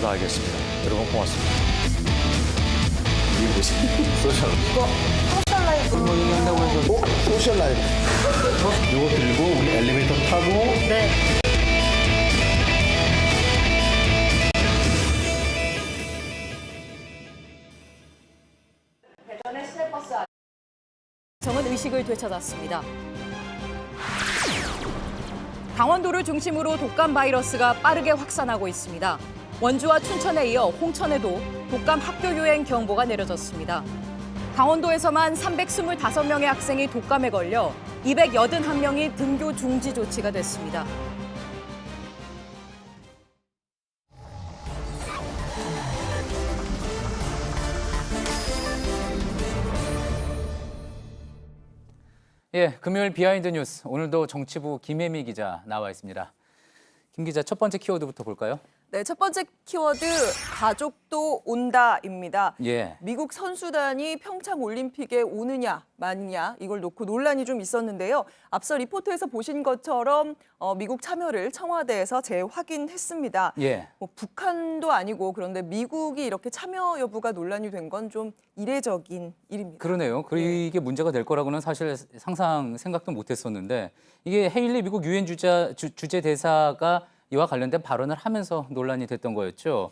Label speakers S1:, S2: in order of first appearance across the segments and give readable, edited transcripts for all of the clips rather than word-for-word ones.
S1: 다하겠습니다. 여러분 고맙습니다.
S2: 소셜.
S3: 이거 소셜 라이브.
S2: 뭐 얘기한다고 해서 소셜 라이브. 이거 들고 우리 엘리베이터 타고
S3: 네. 대전의 시내버스
S4: 정은 의식을 되찾았습니다. 강원도를 중심으로 독감 바이러스가 빠르게 확산하고 있습니다. 원주와 춘천에 이어 홍천에도 독감 학교 유행 경보가 내려졌습니다. 강원도에서만 325명의 학생이 독감에 걸려 281명이 등교 중지 조치가 됐습니다.
S5: 예, 금요일 비하인드 뉴스. 오늘도 정치부 김혜미 기자 나와 있습니다. 김 기자, 첫 번째 키워드부터 볼까요?
S4: 네, 첫 번째 키워드 가족도 온다입니다.
S5: 예.
S4: 미국 선수단이 평창 올림픽에 오느냐 마느냐 이걸 놓고 논란이 좀 있었는데요. 앞서 리포트에서 보신 것처럼 미국 참여를 청와대에서 재확인했습니다.
S5: 예.
S4: 뭐 북한도 아니고 그런데 미국이 이렇게 참여 여부가 논란이 된 건 좀 이례적인 일입니다.
S5: 그러네요. 이게 문제가 될 거라고는 사실 생각도 못 했었는데 이게 헤일리 미국 유엔 주재 대사가 이와 관련된 발언을 하면서 논란이 됐던 거였죠.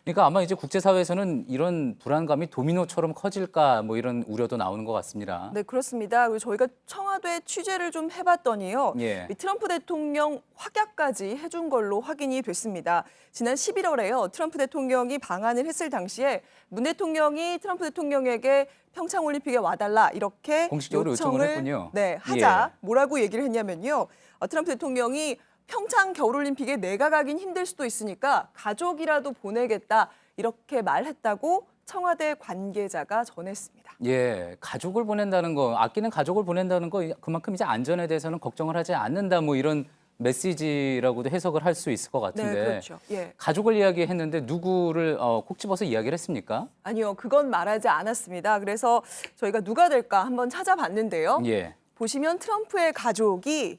S5: 그러니까 아마 이제 국제사회에서는 이런 불안감이 도미노처럼 커질까 뭐 이런 우려도 나오는 것 같습니다.
S4: 네, 그렇습니다. 그리고 저희가 청와대 취재를 좀 해봤더니요.
S5: 예.
S4: 이 트럼프 대통령 확약까지 해준 걸로 확인이 됐습니다. 지난 11월에요. 트럼프 대통령이 방한을 했을 당시에 문 대통령이 트럼프 대통령에게 평창 올림픽에 와달라 이렇게
S5: 공식적으로 요청을 했군요.
S4: 네, 하자.
S5: 예.
S4: 뭐라고 얘기를 했냐면요. 트럼프 대통령이 평창 겨울올림픽에 내가 가긴 힘들 수도 있으니까 가족이라도 보내겠다 이렇게 말했다고 청와대 관계자가 전했습니다.
S5: 예, 가족을 보낸다는 거, 아끼는 가족을 보낸다는 거 그만큼 이제 안전에 대해서는 걱정을 하지 않는다 뭐 이런 메시지라고도 해석을 할 수 있을 것 같은데.
S4: 네, 그렇죠. 예.
S5: 가족을 이야기했는데 누구를 콕 집어서 이야기를 했습니까?
S4: 아니요, 그건 말하지 않았습니다. 그래서 저희가 누가 될까 한번 찾아봤는데요.
S5: 예.
S4: 보시면 트럼프의 가족이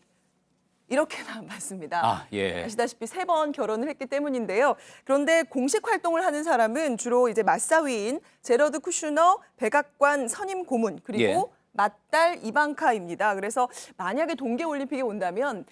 S4: 이렇게 남았습니다.
S5: 아, 예.
S4: 아시다시피 3번 결혼을 했기 때문인데요. 그런데 공식 활동을 하는 사람은 주로 이제 맞사위인 제러드 쿠슈너 백악관 선임 고문 그리고
S5: 예.
S4: 맏딸 이방카입니다. 그래서 만약에 동계올림픽에 온다면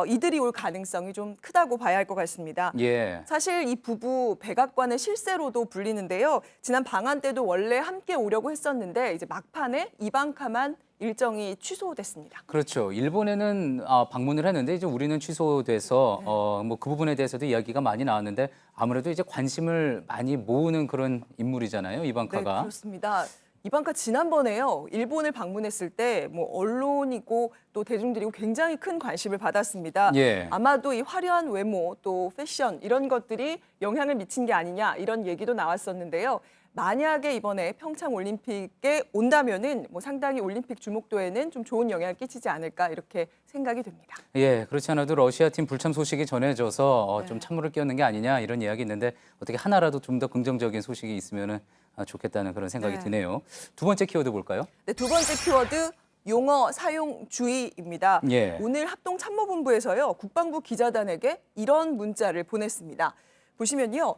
S4: 이들이 올 가능성이 좀 크다고 봐야 할 것 같습니다.
S5: 예.
S4: 사실 이 부부 백악관의 실세로도 불리는데요. 지난 방한 때도 원래 함께 오려고 했었는데 이제 막판에 이방카만 일정이 취소됐습니다.
S5: 그렇죠. 일본에는 방문을 했는데 이제 우리는 취소돼서 뭐 그 부분에 대해서도 이야기가 많이 나왔는데 아무래도 이제 관심을 많이 모으는 그런 인물이잖아요,
S4: 네,
S5: 이방카가.
S4: 그렇습니다. 이방카 지난번에요. 일본을 방문했을 때 뭐 언론이고 또 대중들이 굉장히 큰 관심을 받았습니다.
S5: 예.
S4: 아마도 이 화려한 외모 또 패션 이런 것들이 영향을 미친 게 아니냐 이런 얘기도 나왔었는데요. 만약에 이번에 평창 올림픽에 온다면은 뭐 상당히 올림픽 주목도에는 좀 좋은 영향을 끼치지 않을까 이렇게 생각이 됩니다.
S5: 예, 그렇지 않아도 러시아 팀 불참 소식이 전해져서 좀 찬물을 끼얹는 게 아니냐 이런 이야기 있는데 어떻게 하나라도 좀 더 긍정적인 소식이 있으면은 좋겠다는 그런 생각이
S4: 네.
S5: 드네요. 두 번째 키워드 볼까요?
S4: 네, 두 번째 키워드 용어 사용 주의입니다.
S5: 예.
S4: 오늘 합동참모본부에서요 국방부 기자단에게 이런 문자를 보냈습니다. 보시면요.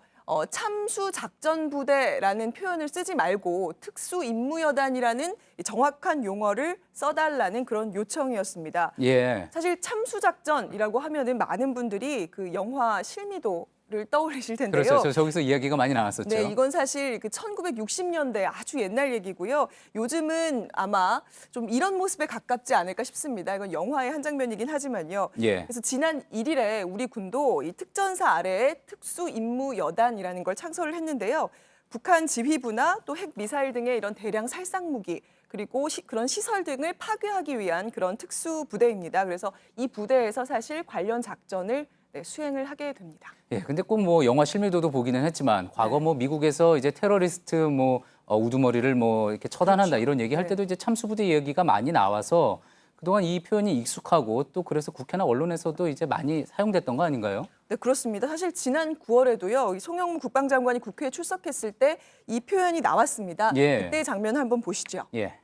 S4: 참수작전부대라는 표현을 쓰지 말고 특수임무여단이라는 정확한 용어를 써달라는 그런 요청이었습니다.
S5: 예.
S4: 사실 참수작전이라고 하면은 많은 분들이 그 영화 실미도를 떠올리실 텐데요.
S5: 그렇죠. 저기서 이야기가 많이 나왔었죠.
S4: 네, 이건 사실 그 1960년대 아주 옛날 얘기고요. 요즘은 아마 좀 이런 모습에 가깝지 않을까 싶습니다. 이건 영화의 한 장면이긴 하지만요.
S5: 예.
S4: 그래서 지난 1일에 우리 군도 이 특전사 아래에 특수임무여단이라는 걸 창설을 했는데요. 북한 지휘부나 또 핵미사일 등의 이런 대량 살상 무기 그리고 그런 시설 등을 파괴하기 위한 그런 특수부대입니다. 그래서 이 부대에서 사실 관련 작전을 수행을 하게 됩니다.
S5: 예, 근데 꼭 뭐 영화 실미도도 보기는 했지만 과거
S4: 네.
S5: 뭐 미국에서 이제 테러리스트 뭐 우두머리를 뭐 이렇게 처단한다
S4: 그렇죠.
S5: 이런 얘기할
S4: 네.
S5: 때도 이제 참수부대 이야기가 많이 나와서 그동안 이 표현이 익숙하고 또 그래서 국회나 언론에서도 이제 많이 사용됐던 거 아닌가요?
S4: 네, 그렇습니다. 사실 지난 9월에도요. 송영무 국방장관이 국회에 출석했을 때 이 표현이 나왔습니다.
S5: 예.
S4: 그때 장면 한번 보시죠.
S5: 예.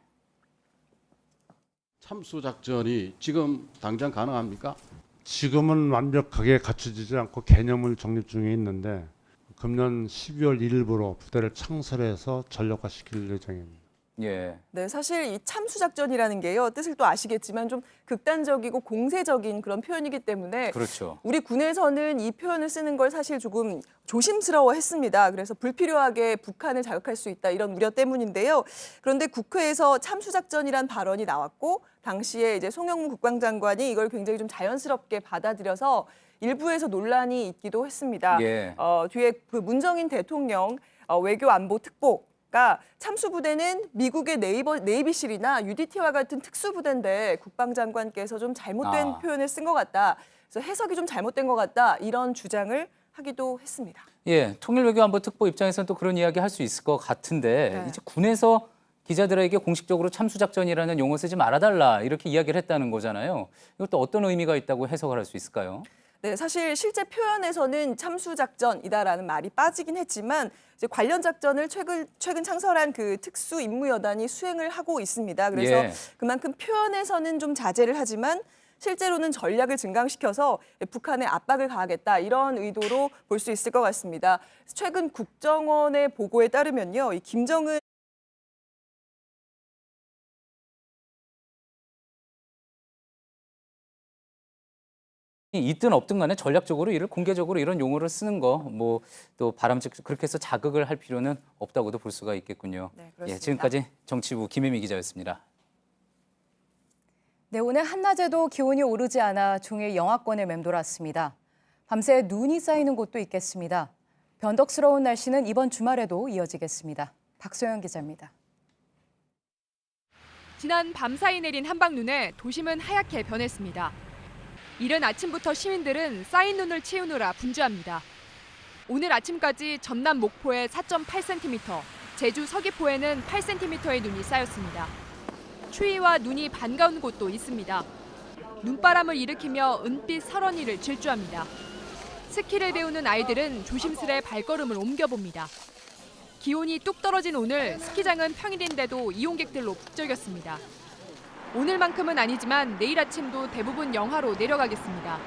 S6: 참수작전이 지금 당장 가능합니까?
S7: 지금은 완벽하게 갖춰지지 않고 개념을 정립 중에 있는데 금년 12월 1일부로 부대를 창설해서 전력화시킬 예정입니다.
S5: 예.
S4: 네, 사실 이 참수작전이라는 게요, 뜻을 또 아시겠지만 좀 극단적이고 공세적인 그런 표현이기 때문에
S5: 그렇죠.
S4: 우리 군에서는 이 표현을 쓰는 걸 사실 조금 조심스러워했습니다. 그래서 불필요하게 북한을 자극할 수 있다 이런 우려 때문인데요. 그런데 국회에서 참수작전이란 발언이 나왔고 당시에 이제 송영무 국방장관이 이걸 굉장히 좀 자연스럽게 받아들여서 일부에서 논란이 있기도 했습니다.
S5: 예.
S4: 뒤에 그 문정인 대통령 외교안보특보가 참수부대는 미국의 네이비실이나 UDT와 같은 특수부대인데 국방장관께서 좀 잘못된 표현을 쓴 것 같다. 그래서 해석이 좀 잘못된 것 같다. 이런 주장을 하기도 했습니다.
S5: 예, 통일외교안보특보 입장에서는 또 그런 이야기 할 수 있을 것 같은데
S4: 네.
S5: 이제 군에서 기자들에게 공식적으로 참수작전이라는 용어 쓰지 말아달라 이렇게 이야기를 했다는 거잖아요. 이것도 어떤 의미가 있다고 해석을 할 수 있을까요?
S4: 네, 사실 실제 표현에서는 참수작전이다라는 말이 빠지긴 했지만 이제 관련 작전을 최근 창설한 그 특수임무여단이 수행을 하고 있습니다. 그래서
S5: 예.
S4: 그만큼 표현에서는 좀 자제를 하지만 실제로는 전략을 증강시켜서 북한에 압박을 가하겠다 이런 의도로 볼 수 있을 것 같습니다. 최근 국정원의 보고에 따르면요, 이 김정은
S5: 있든 없든 간에 전략적으로 이를 공개적으로 이런 용어를 쓰는 거 뭐 또 바람직 그렇게 해서 자극을 할 필요는 없다고도 볼 수가 있겠군요.
S4: 네, 그렇습니다.
S5: 예, 지금까지 정치부 김혜미 기자였습니다.
S8: 네, 오늘 한낮에도 기온이 오르지 않아 종일 영하권에 맴돌았습니다. 밤새 눈이 쌓이는 곳도 있겠습니다. 변덕스러운 날씨는 이번 주말에도 이어지겠습니다. 박소영 기자입니다.
S9: 지난 밤사이 내린 한방눈에 도심은 하얗게 변했습니다. 이른 아침부터 시민들은 쌓인 눈을 치우느라 분주합니다. 오늘 아침까지 전남 목포에 4.8cm, 제주 서귀포에는 8cm의 눈이 쌓였습니다. 추위와 눈이 반가운 곳도 있습니다. 눈바람을 일으키며 은빛 설원이를 질주합니다. 스키를 배우는 아이들은 조심스레 발걸음을 옮겨봅니다. 기온이 뚝 떨어진 오늘 스키장은 평일인데도 이용객들로 북적였습니다. 오늘만큼은 아니지만 내일 아침도 대부분 영하로 내려가겠습니다.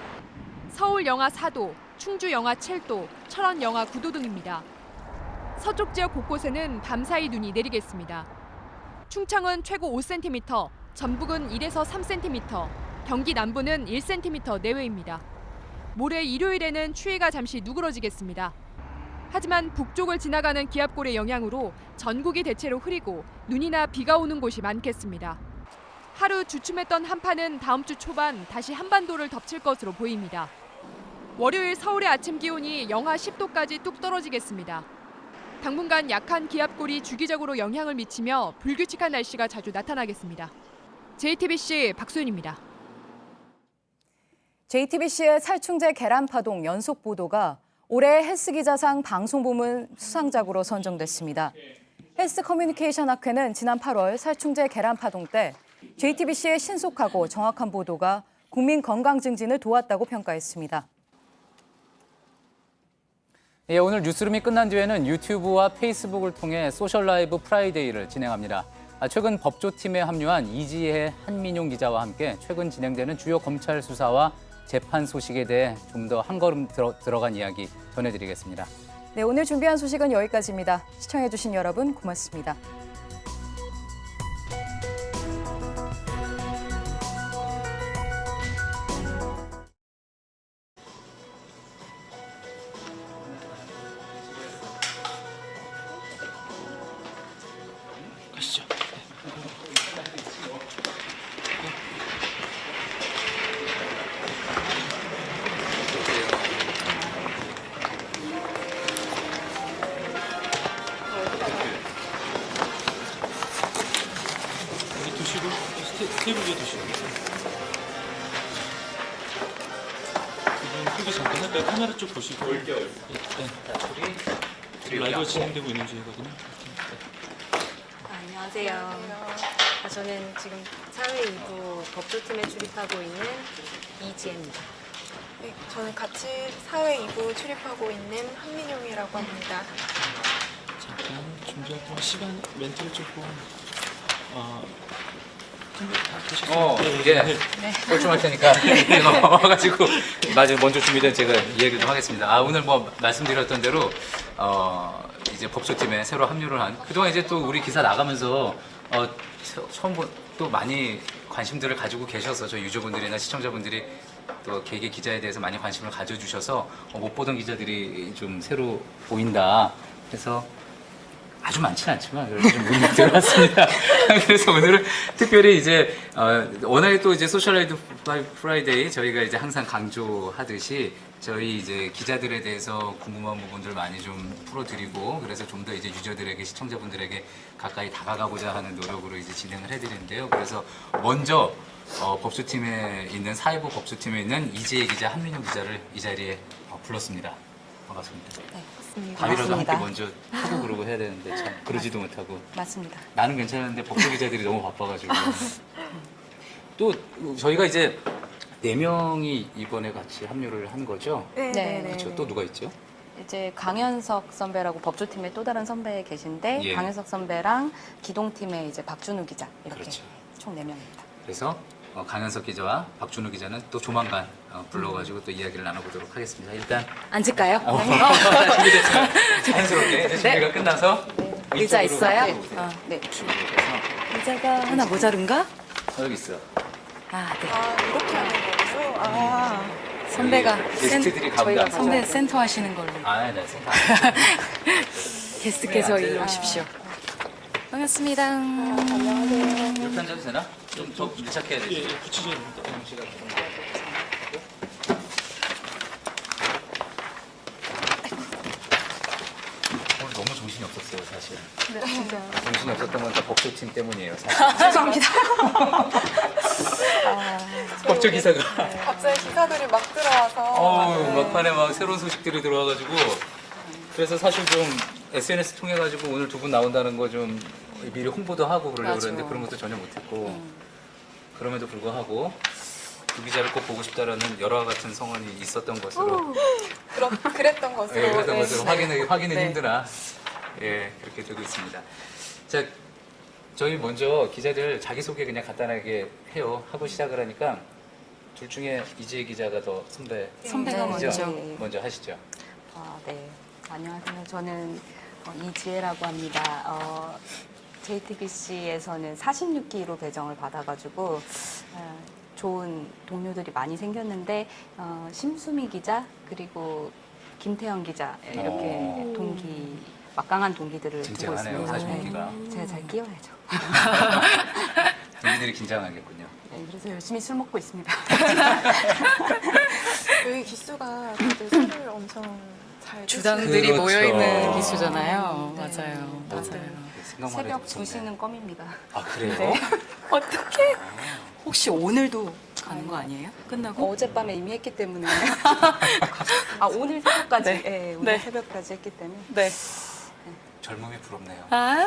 S9: 서울 영하 4도, 충주 영하 7도, 철원 영하 9도 등입니다. 서쪽 지역 곳곳에는 밤사이 눈이 내리겠습니다. 충청은 최고 5cm, 전북은 1에서 3cm, 경기 남부는 1cm 내외입니다. 모레 일요일에는 추위가 잠시 누그러지겠습니다. 하지만 북쪽을 지나가는 기압골의 영향으로 전국이 대체로 흐리고 눈이나 비가 오는 곳이 많겠습니다. 하루 주춤했던 한파는 다음 주 초반 다시 한반도를 덮칠 것으로 보입니다. 월요일 서울의 아침 기온이 영하 10도까지 뚝 떨어지겠습니다. 당분간 약한 기압골이 주기적으로 영향을 미치며 불규칙한 날씨가 자주 나타나겠습니다. JTBC 박소연입니다.
S8: JTBC의 살충제 계란파동 연속 보도가 올해 헬스기자상 방송부문 수상작으로 선정됐습니다. 헬스커뮤니케이션학회는 지난 8월 살충제 계란파동 때 JTBC의 신속하고 정확한 보도가 국민 건강 증진을 도왔다고 평가했습니다.
S5: 예, 오늘 뉴스룸이 끝난 뒤에는 유튜브와 페이스북을 통해 소셜 라이브 프라이데이를 진행합니다. 최근 법조팀에 합류한 이지혜 한민용 기자와 함께 최근 진행되는 주요 검찰 수사와 재판 소식에 대해 좀 더 한 걸음 들어간 이야기 전해드리겠습니다.
S8: 네, 오늘 준비한 소식은 여기까지입니다. 시청해주신 여러분 고맙습니다.
S10: 테이블 위에 두시고. 이분 소개 잠깐 할까요? 카메라 쪽 보시고. 네. 라이브가 진행되고 있는 중이거든요.
S3: 안녕하세요. 저는 지금 사회 2부 법조팀에 출입하고 있는 이지혜입니다.
S11: 네, 저는 같이 사회 2부 출입하고 있는 한민용이라고 합니다.
S10: 잠깐 준비할 동안 시간 멘트를 조금
S5: 예. 뻘쭘할 테니까 와가지고 맞아요. 먼저 준비된 제가 이야기를 좀 하겠습니다. 오늘 뭐 말씀드렸던 대로 이제 법조팀에 새로 합류를 한 그동안 이제 또 우리 기사 나가면서 처음 또 많이 관심들을 가지고 계셔서 저희 유저분들이나 시청자분들이 또 개개 기자에 대해서 많이 관심을 가져주셔서 못 보던 기자들이 좀 새로 보인다. 그래서 아주 많지는 않지만 그래도 좀 문이 들어왔습니다. 그래서 오늘은 특별히 이제 워낙에 또 이제 소셜라이트 프라이데이 저희가 이제 항상 강조하듯이 저희 이제 기자들에 대해서 궁금한 부분들 많이 좀 풀어드리고 그래서 좀 더 이제 유저들에게 시청자분들에게 가까이 다가가고자 하는 노력으로 이제 진행을 해드리는데요. 그래서 먼저 법조팀에 있는 사회부 법조팀에 있는 이지혜 기자, 한민영 기자를 이 자리에 불렀습니다. 반갑습니다.
S8: 네, 맞습니다.
S5: 밥이라도 함께
S8: 맞습니다.
S5: 먼저 하고 그러고 해야 되는데 참 그러지도 못하고
S8: 맞습니다.
S5: 나는 괜찮은데 법조 기자들이 너무 바빠가지고 또 저희가 이제 4명이 이번에 같이 합류를 한 거죠?
S8: 네.
S5: 그렇죠. 또 누가 있죠?
S8: 이제 강현석 선배라고 법조팀에 또 다른 선배 계신데
S5: 예.
S8: 강현석 선배랑 기동팀에 이제 박준우 기자 이렇게
S5: 그렇죠.
S8: 총 4명입니다.
S5: 그래서 강현석 기자와 박준우 기자는 또 조만간 불러가지고 또 이야기를 나눠보도록 하겠습니다. 일단
S8: 앉을까요?
S5: 준비됐지만 자연스럽게 이제 준비가 끝나서
S8: 의자
S5: 이쪽으로
S8: 있어요? 네. 의자가 하나 모자른가?
S5: 여기 있어.
S8: 네.
S11: 이렇게 하는 거예요?
S8: 선배가
S5: 게스트들이 가운데 앉아서.
S8: 선배 센터 하시는 걸로.
S5: 네.
S8: 게스트께서
S5: 네,
S8: 이리 오십시오. 반갑습니다.
S5: 이렇게 앉아도 되나? 좀 더 밀착해야 되지.
S10: 붙이셔야 됩니다.
S5: 오늘 너무 정신이 없었어요, 사실.
S8: 네, 진짜.
S5: 정신이 없었던 건 다 법조팀 때문이에요, 사실.
S8: 죄송합니다.
S5: 법조 기사가.
S11: 갑자기 기사들이 막 들어와서
S5: 막판에 막 새로운 소식들이 들어와가지고 그래서 사실 좀 SNS 통해가지고 오늘 두 분 나온다는 거 좀 미리 홍보도 하고 그러려고
S8: 맞아.
S5: 그랬는데 그런 것도 전혀 못했고 그럼에도 불구하고 두 기자를 꼭 보고 싶다라는 열화 같은 성원이 있었던 것으로
S11: 그랬던 것으로.
S5: 예, 그랬던 것으로 확인은
S8: 네.
S5: 힘드나 그렇게 되고 있습니다. 자, 저희 먼저 기자들 자기소개 그냥 간단하게 하고 시작을 하니까 둘 중에 이지혜 기자가 더
S8: 선배가
S5: 먼저 하시죠.
S8: 네. 안녕하세요. 저는 이지혜라고 합니다. JTBC에서는 46기로 배정을 받아가지고 좋은 동료들이 많이 생겼는데 심수미 기자 그리고 김태형 기자 이렇게 막강한 동기들을 두고
S5: 쟁쟁하네요,
S8: 있습니다.
S5: 46기가.
S8: 제가 잘 끼워야죠.
S5: 동기들이 긴장하겠군요.
S8: 네, 그래서 열심히 술 먹고 있습니다.
S11: 여기 기수가 다들 술을 엄청 잘
S8: 주당들이
S5: 그렇죠.
S8: 모여있는 기수잖아요.
S11: 네.
S8: 맞아요.
S5: 생각만 해도
S8: 새벽
S5: 무섭네.
S8: 2시는 껌입니다.
S5: 그래요?
S8: 어떻게? 혹시 오늘도 가는 거 아니에요? 끝나고? 어젯밤에 이미 했기 때문에. 오늘 새벽까지. 네, 오늘 새벽까지 했기 때문에. 네.
S5: 젊음이 부럽네요.
S8: 아,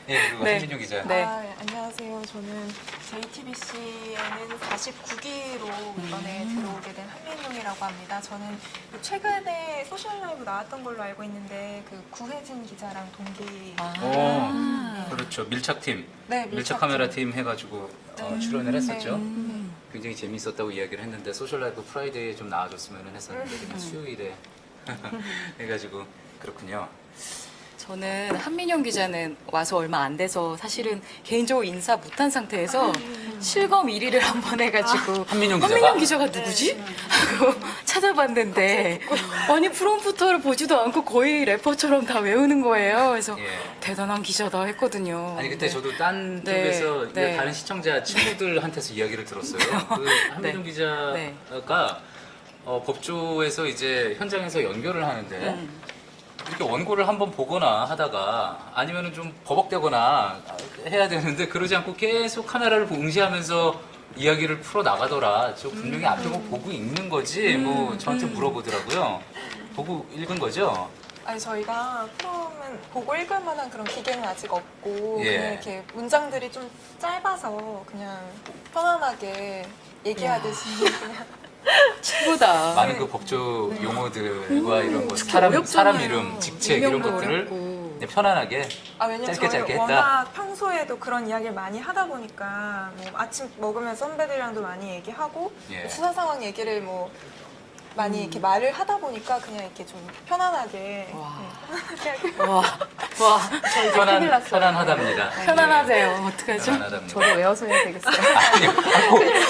S5: 그리고
S8: 네.
S5: 한민용 기자.
S8: 네.
S11: 안녕하세요. 저는 JTBC에는 49기로 이번에 들어오게 된 한민용이라고 합니다. 저는 최근에 소셜라이브 나왔던 걸로 알고 있는데 구혜진 기자랑 동기.
S5: 그렇죠. 밀착팀.
S11: 네,
S5: 밀착 카메라 팀 해가지고 출연을 했었죠.
S11: 네.
S5: 굉장히 재미있었다고 이야기를 했는데 소셜라이브 프라이데이에 좀 나와줬으면 했었는데 그냥 수요일에 해가지고 그렇군요.
S8: 저는 한민용 기자는 와서 얼마 안 돼서 사실은 개인적으로 인사 못한 상태에서 실검 1위를 한 번 해가지고
S5: 한민용
S8: 기자가 누구지? 하고 찾아봤는데 아니 프롬프터를 보지도 않고 거의 래퍼처럼 다 외우는 거예요. 그래서 대단한 기자다 했거든요.
S5: 아니 그때 저도 딴
S8: 네,
S5: 쪽에서
S8: 네.
S5: 다른 시청자 친구들한테서 이야기를 들었어요. 그 한민용 기자가 법조에서 이제 현장에서 연결을 하는데 이렇게 원고를 한번 보거나 하다가 아니면은 좀 버벅대거나 해야 되는데 그러지 않고 계속 카메라를 응시하면서 이야기를 풀어 나가더라. 저 분명히 앞에 뭐 보고 읽는 거지. 뭐 저한테 물어보더라고요. 보고 읽은 거죠?
S11: 아니 저희가 프롬은 보고 읽을 만한 그런 기계는 아직 없고
S5: 예.
S11: 그냥 이렇게 문장들이 좀 짧아서 그냥 편안하게 얘기하듯이 그냥
S8: 최고다.
S5: 많은 그 법조 용어들과 이런 거 사람 이름, 직책 이런 것들을 그냥 편안하게
S11: 왜냐면
S5: 짧게
S11: 저희
S5: 짧게 했다.
S11: 워낙 평소에도 그런 이야기를 많이 하다 보니까 뭐 아침 먹으면 선배들이랑도 많이 얘기하고
S5: 예.
S11: 수사 상황 얘기를 뭐 많이 이렇게 말을 하다 보니까 그냥 이렇게 좀 편안하게
S5: 편안하답니다.
S8: 편안하세요. 어떡하죠?
S5: 편안하답니다.
S8: 저도 외워서 해야 되겠어요.
S5: 아니요.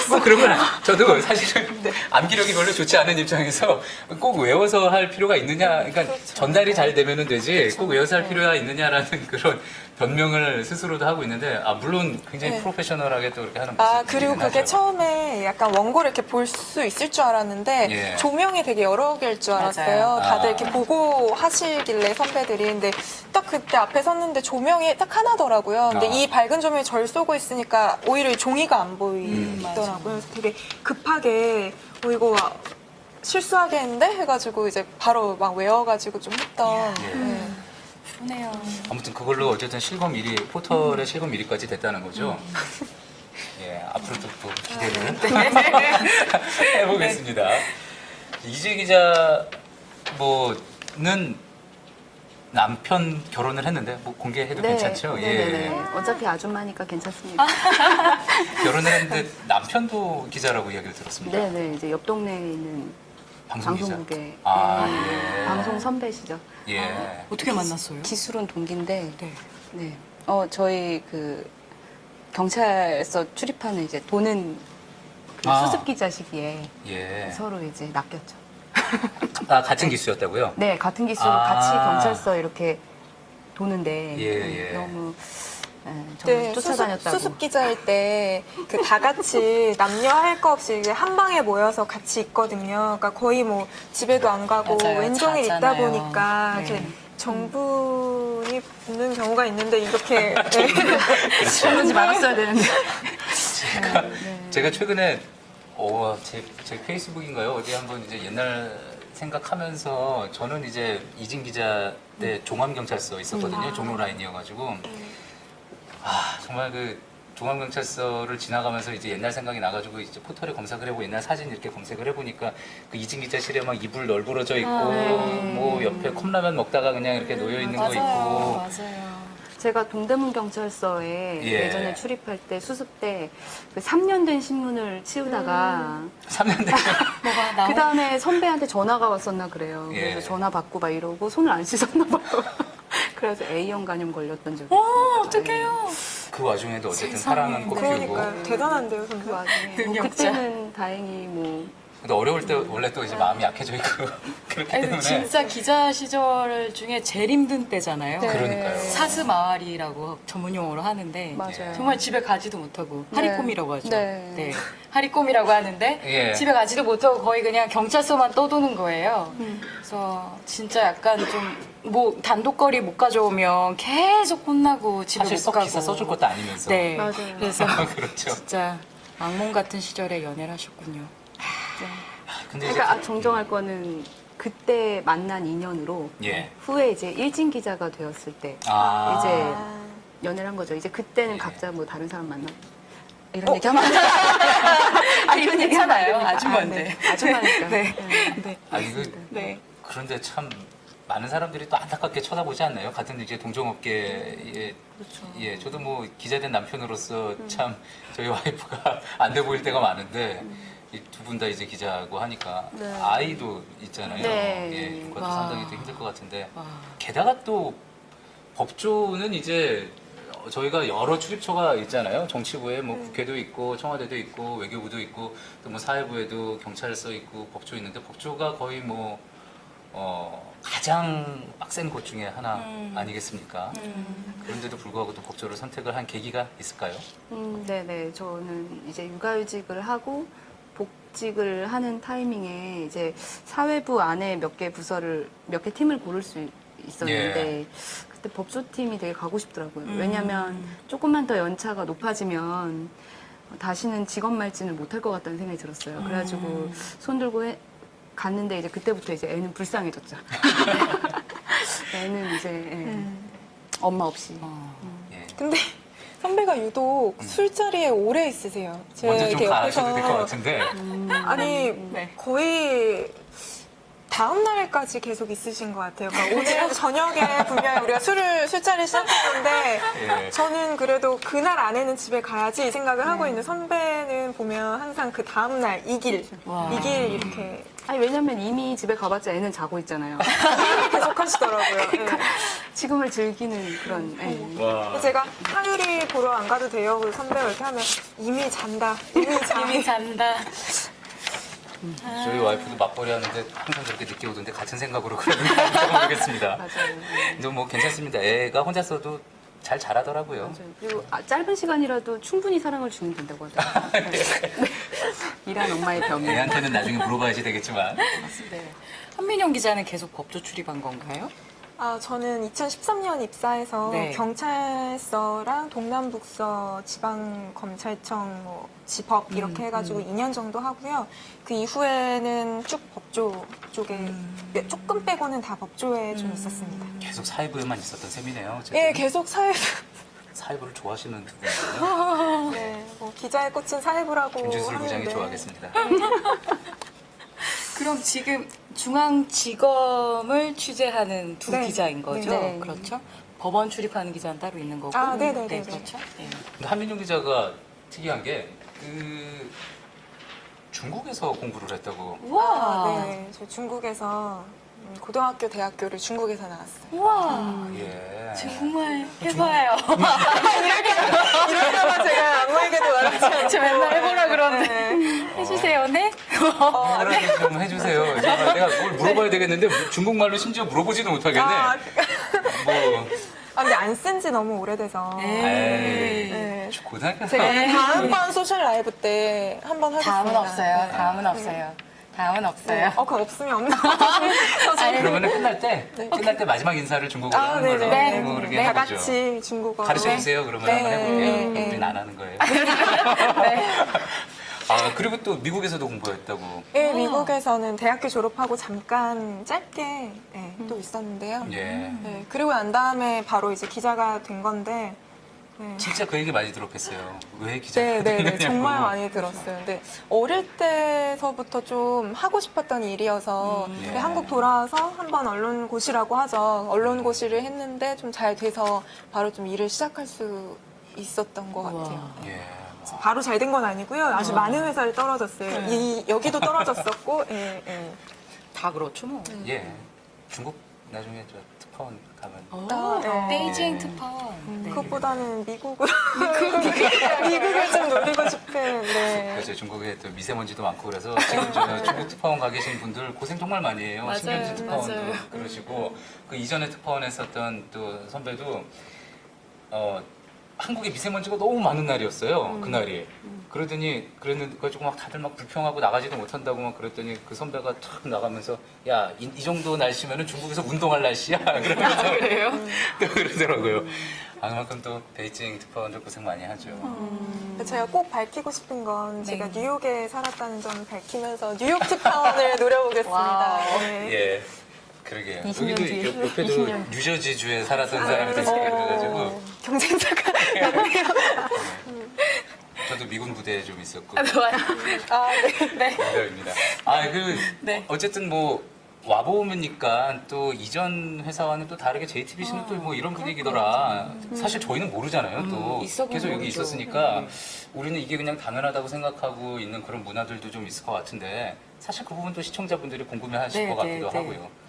S5: 뭐 그런 건 저도 사실은 암기력이 별로 좋지 않은 입장에서 꼭 외워서 할 필요가 있느냐, 그러니까 전달이 잘 되면은 되지 꼭 외워서 할 필요가 있느냐라는 그런 변명을 스스로도 하고 있는데, 물론 굉장히 프로페셔널하게 또 그렇게 하는 모습이
S11: 그리고 그게 처음에 약간 원고를 이렇게 볼 수 있을 줄 알았는데
S5: 예.
S11: 조명이 되게 여러 개일 줄 알았어요.
S8: 맞아요.
S11: 다들 이렇게 보고 하시길래 선배들이. 근데 딱 그때 앞에 섰는데 조명이 딱 하나더라고요. 근데 이 밝은 조명이 절 쏘고 있으니까 오히려 종이가 안 보이더라고요. 그래서 되게 급하게 이거 실수하겠는데 해가지고 이제 바로 막 외워가지고 좀 했던.
S8: 좋네요.
S5: 아무튼 그걸로 어쨌든 실검 1위, 포털의 실검 1위까지 됐다는 거죠. 예, 앞으로도 또 기대를 해보겠습니다. 이재 기자 뭐는 남편 결혼을 했는데 뭐 공개해도 괜찮죠?
S8: 네. 어차피 아줌마니까 괜찮습니다.
S5: 결혼을 했는데 남편도 기자라고 이야기를 들었습니다.
S8: 네네. 이제 옆 동네에 있는
S5: 방송 기자.
S8: 방송국에
S5: 예.
S8: 방송 선배시죠.
S5: 예.
S8: 어떻게 만났어요? 기술은 동기인데. 네. 저희 그 경찰서 출입하는 이제 도는 그 수습 기자 시기에
S5: 예.
S8: 서로 이제 낚였죠.
S5: 같은 기수였다고요?
S8: 네, 같은 기수로 같이 경찰서 이렇게 도는데
S5: 예.
S8: 너무 저를 쫓아다녔다고.
S11: 수습 기자일 때 그 다 같이 남녀 할 거 없이 이제 한 방에 모여서 같이 있거든요. 그러니까 거의 뭐 집에도 안 가고
S8: 맞아요.
S11: 왼종일 있다
S8: 자잖아요.
S11: 보니까
S8: 네.
S11: 이렇게 정분이 붙는 경우가 있는데 이렇게
S8: 그러지 말았어야 되는데.
S5: 제가 최근에 제 페이스북인가요? 어디 한번 이제 옛날 생각하면서 저는 이제 이진 기자 때 종암경찰서 있었거든요. 종로 라인이어가지고 정말 그 종암경찰서를 지나가면서 이제 옛날 생각이 나가지고 이제 포털에 검색을 해보고 옛날 사진 이렇게 검색을 해보니까 그 이진 기자실에 막 이불 널브러져 있고 뭐 옆에 컵라면 먹다가 그냥 이렇게 놓여 있는 거 있고.
S8: 맞아요. 제가 동대문 경찰서에
S5: 예.
S8: 예전에 출입할 때 수습 때 그 3년 된 신문을 치우다가
S5: 3년 된
S8: 그 다음에 선배한테 전화가 왔었나 그래요.
S5: 예.
S8: 그래서 전화 받고 막 이러고 손을 안 씻었나 봐요. 그래서 A형 간염 걸렸던 적이 있어요.
S11: 어떡해요.
S5: 그 와중에도 어쨌든 사랑은 꽃피우고.
S11: 그러니까요. 대단한데요, 선배.
S8: 그 와중에 뭐 그때는 다행히 뭐
S5: 근데 어려울 때 원래 또 이제 마음이 약해져 있고 그렇기 때문에.
S12: 진짜 기자 시절 중에 제일 힘든 때잖아요.
S5: 그러니까요.
S12: 사스마을이라고 전문 용어로 하는데
S8: 맞아요.
S12: 정말 집에 가지도 못하고 하리꼼이라고 하죠.
S8: 네.
S12: 하리꼼이라고 하는데
S5: 예.
S12: 집에 가지도 못하고 거의 그냥 경찰서만 떠도는 거예요. 그래서 진짜 약간 좀 뭐 단독거리 못 가져오면 계속 혼나고 집에
S5: 사실
S12: 못 가고.
S5: 기사 써줄 것도 아니면서.
S12: 네.
S8: 맞아요.
S12: 그래서
S5: 그렇죠.
S12: 진짜 악몽 같은 시절에 연애를 하셨군요.
S5: 근데 이제
S8: 그러니까 정정할 거는 그때 만난 인연으로
S5: 예.
S8: 후에 이제 일진 기자가 되었을 때
S5: 아.
S8: 이제 연애를 한 거죠. 이제 그때는 각자 뭐 다른 사람 만나 이런 얘기하면 안 돼요. 이런 얘기하면 안 됩니다.
S12: 아줌마인데.
S8: 아줌마니까.
S12: 네.
S5: 아니
S12: 네.
S5: 그런데 참 많은 사람들이 또 안타깝게 쳐다보지 않나요? 같은 이제 동종업계에 예, 저도 뭐 기자된 남편으로서 참 저희 와이프가 안 돼 보일 때가 많은데 두 분 다 이제 기자고 하니까 아이도 있잖아요.
S8: 네.
S5: 예, 그것도
S12: 와.
S5: 상당히 또 힘들 것 같은데
S12: 와.
S5: 게다가 또 법조는 이제 저희가 여러 출입처가 있잖아요. 정치부에 뭐 국회도 있고 청와대도 있고 외교부도 있고 또 뭐 사회부에도 경찰서 있고 법조 있는데 법조가 거의 뭐 가장 빡센 곳 중에 하나 아니겠습니까? 그런데도 불구하고 또 법조를 선택을 한 계기가 있을까요?
S8: 네네. 저는 이제 육아휴직을 하고 복직을 하는 타이밍에 이제 사회부 안에 몇 개 팀을 고를 수 있었는데 그때 법조팀이 되게 가고 싶더라고요. 왜냐하면 조금만 더 연차가 높아지면 다시는 직업 말진을 못할 것 같다는 생각이 들었어요. 그래가지고 손 들고 갔는데 이제 그때부터 이제 애는 불쌍해졌죠. 애는 이제 엄마 없이.
S5: 예.
S11: 근데 선배가 유독 술자리에 오래 있으세요. 제가
S5: 먼저 좀
S11: 이렇게
S5: 가셔도 될 것 같은데.
S11: 아니
S12: 네.
S11: 거의 다음 날까지 계속 있으신 것 같아요. 그러니까 오늘 저녁에 분명히 우리가 술자리 시작했는데
S5: 예.
S11: 저는 그래도 그날 안에는 집에 가야지 이 생각을 하고 있는데 선배는 보면 항상 그 다음 날 이길 이렇게
S12: 아니 왜냐면 이미 집에 가봤자 애는 자고 있잖아요.
S11: 계속 하시더라고요.
S12: 그러니까 지금을 즐기는 그런. 예.
S5: 와.
S11: 제가 하율이 보러 안 가도 돼요. 그래서 선배가 이렇게 하면 이미 잔다.
S12: 이미 잔다.
S5: 저희 와이프도 맞벌이 하는데 항상 저렇게 늦게 오던데 같은 생각으로 그러는지 모르겠습니다.
S12: 맞아요.
S5: 근데 뭐 괜찮습니다. 애가 혼자서도 잘 자라더라고요.
S12: 그리고 짧은 시간이라도 충분히 사랑을 주면 된다고 하더라고요. 일한 엄마의 병이.
S5: 애한테는 나중에 물어봐야지 되겠지만.
S12: 네. 한민영 기자는 계속 법조 출입한 건가요?
S11: 저는 2013년 입사해서
S12: 네.
S11: 경찰서랑 동남북서 지방검찰청 뭐 지법 이렇게 해가지고 2년 정도 하고요. 그 이후에는 쭉 법조 쪽에 조금 빼고는 다 법조에 좀 있었습니다.
S5: 계속 사회부에만 있었던 셈이네요. 어쨌든.
S11: 예, 계속
S5: 사회부를 좋아하시는 두 분이요.
S11: 네, 뭐 기자에 꽂힌 사회부라고
S5: 김준술 부장이
S11: 하는데.
S5: 좋아하겠습니다.
S12: 그럼 지금 중앙지검을 취재하는 두
S11: 네.
S12: 기자인 거죠?
S11: 네.
S12: 그렇죠? 법원 출입하는 기자는 따로 있는 거고.
S11: 네네네.
S12: 네, 그렇죠. 네.
S5: 근데 한민용 기자가 특이한 게 중국에서 공부를 했다고.
S12: 우와.
S11: 네, 저 중국에서 고등학교, 대학교를 중국에서 나왔어요.
S12: 우와.
S5: 예.
S12: 정말 해봐요.
S11: 이럴까봐 제가 아무에게도 말하지 않고.
S12: 저 맨날 해보라 그러는데.
S11: 네.
S12: 해주세요, 네?
S5: 뭐라도 좀 해주세요. 정말 내가 뭘 물어봐야 되겠는데 중국말로 심지어 물어보지도 못하겠네. 뭐.
S11: 근데 안 쓴 지 너무 오래돼서.
S5: 에이,
S11: 네.
S5: 고등학교
S11: 제가 다음번 소셜 라이브 때 한번 하겠습니다.
S12: 다음은 없어요. 다음은 없어요. 다음은 없어요.
S11: 그거 없으면 없나?
S5: 그러면 끝날 때 마지막 인사를 중국어로 하는 걸로
S11: 네네.
S5: 뭐 그렇게
S11: 다
S5: 해보죠.
S11: 같이 중국어.
S5: 가르쳐 주세요. 그러면
S11: 네.
S5: 한번 해볼게요.
S11: 네.
S5: 우리는 안 하는 거예요. 그리고 또 미국에서도 공부했다고.
S11: 네, 미국에서는 대학교 졸업하고 잠깐 짧게 또 있었는데요.
S5: 예.
S11: 네, 그리고 난 다음에 바로 이제 기자가 된 건데. 네.
S5: 진짜 그 얘기 많이 들었겠어요. 왜 기자가
S11: 네,
S5: 됐느냐고.
S11: 정말 많이 들었어요. 근데 어릴 때서부터 좀 하고 싶었던 일이어서
S5: 예.
S11: 한국 돌아와서 한번 언론고시라고 하죠. 언론고시를 했는데 좀 잘 돼서 바로 좀 일을 시작할 수 있었던 것 같아요.
S5: 예.
S11: 바로 잘 된 건 아니고요. 아주 많은 회사를 떨어졌어요. 여기도 떨어졌었고,
S12: 다 그렇죠, 뭐.
S5: 예. 중국 나중에 저 특파원 가면.
S11: 네.
S12: 베이징 특파원. 네.
S11: 그것보다는 미국을 좀 노리고 싶은. 네.
S5: 그렇죠. 중국에 또 미세먼지도 많고 그래서 지금 저 중국 특파원 가 계신 분들 고생 정말 많이 해요.
S12: 맞아요.
S5: 신경진 특파원도
S12: 맞아요.
S5: 그러시고 그 이전에 특파원 했었던 또 선배도 한국에 미세먼지가 너무 많은 날이었어요. 그날이. 그랬는데 조금 막 다들 막 불평하고 나가지도 못한다고 막 그랬더니 그 선배가 탁 나가면서 야, 이 정도 날씨면은 중국에서 운동할 날씨야. 그러면서
S12: 그래요?
S5: 또 그러더라고요. 그만큼 또 베이징 특파원들 고생 많이 하죠.
S11: 제가 꼭 밝히고 싶은 건 제가
S12: 네.
S11: 뉴욕에 살았다는 점을 밝히면서 뉴욕 특파원을 노려보겠습니다.
S12: 와우.
S11: 네.
S5: 예. 그러게요.
S12: 20년
S5: 여기도
S12: 뒤에.
S5: 옆에도
S12: 20년.
S5: 뉴저지주에 살았던 사람이 있으니까 그래가지고
S11: 경쟁자가
S5: 저도 미군 부대에 좀 있었고
S12: 좋아요.
S11: 네.
S5: 그입니다.
S12: 네.
S5: 어쨌든 뭐 와보니까 또 이전 회사와는 또 다르게 JTBC는 또 뭐 이런 분위기더라. 사실 저희는 모르잖아요. 또
S12: 있어보면
S5: 계속 여기
S12: 모르죠.
S5: 있었으니까 우리는 이게 그냥 당연하다고 생각하고 있는 그런 문화들도 좀 있을 것 같은데 사실 그 부분도 시청자분들이 궁금해하실
S12: 네,
S5: 것 같기도
S12: 네, 네.
S5: 하고요.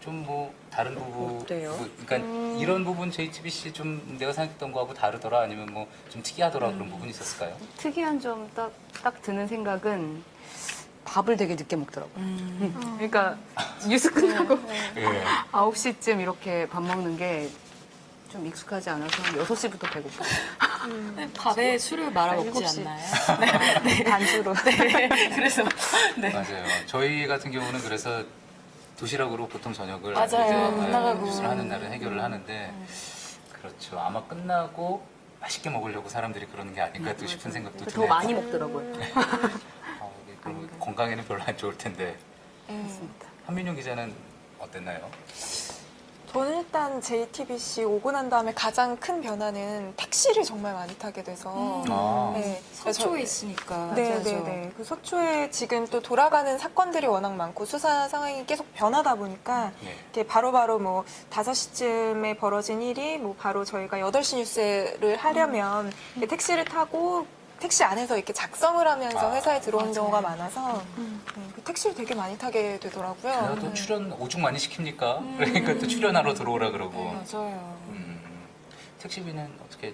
S5: 좀 뭐 다른 부분,
S12: 어때요?
S5: 그러니까 이런 부분 JTBC 좀 내가 생각했던 거하고 다르더라 아니면 뭐 좀 특이하더라 그런 부분이 있었을까요?
S12: 특이한 점 딱 드는 생각은 밥을 되게 늦게 먹더라고요. 그러니까 뉴스 끝나고
S5: 예.
S12: 9시쯤 이렇게 밥 먹는 게 좀 익숙하지 않아서 6시부터 배고파. 밥에 술을 말아 먹지 않나요? 네. 반주로. 네. 그래서 네.
S5: 맞아요. 저희 같은 경우는 그래서 도시락으로 보통 저녁을
S12: 맞아요.
S5: 이제
S12: 못 나가고.
S5: 뉴스를 하는 날은 해결을 하는데 그렇죠. 아마 끝나고 맛있게 먹으려고 사람들이 그러는 게 아닐까 또 싶은 생각도
S12: 더
S5: 드네요.
S12: 많이 먹더라고요.
S5: 이게 또 건강에는 별로 안 좋을 텐데.
S12: 맞습니다.
S5: 한민용 기자는 어땠나요?
S11: 저는 일단 JTBC 오고 난 다음에 가장 큰 변화는 택시를 정말 많이 타게 돼서 네.
S12: 서초에 있으니까.
S11: 네네네. 그 서초에 지금 또 돌아가는 사건들이 워낙 많고 수사 상황이 계속 변하다 보니까 이게 바로바로 뭐 5시쯤에 벌어진 일이 뭐 바로 저희가 8시 뉴스를 하려면 택시를 타고 택시 안에서 이렇게 작성을 하면서 회사에 들어오는 경우가 많아서 그 택시를 되게 많이 타게 되더라고요.
S5: 또 출연 오죽 많이 시킵니까? 그러니까 또 출연하러 들어오라 그러고.
S11: 맞아요.
S5: 택시비는 어떻게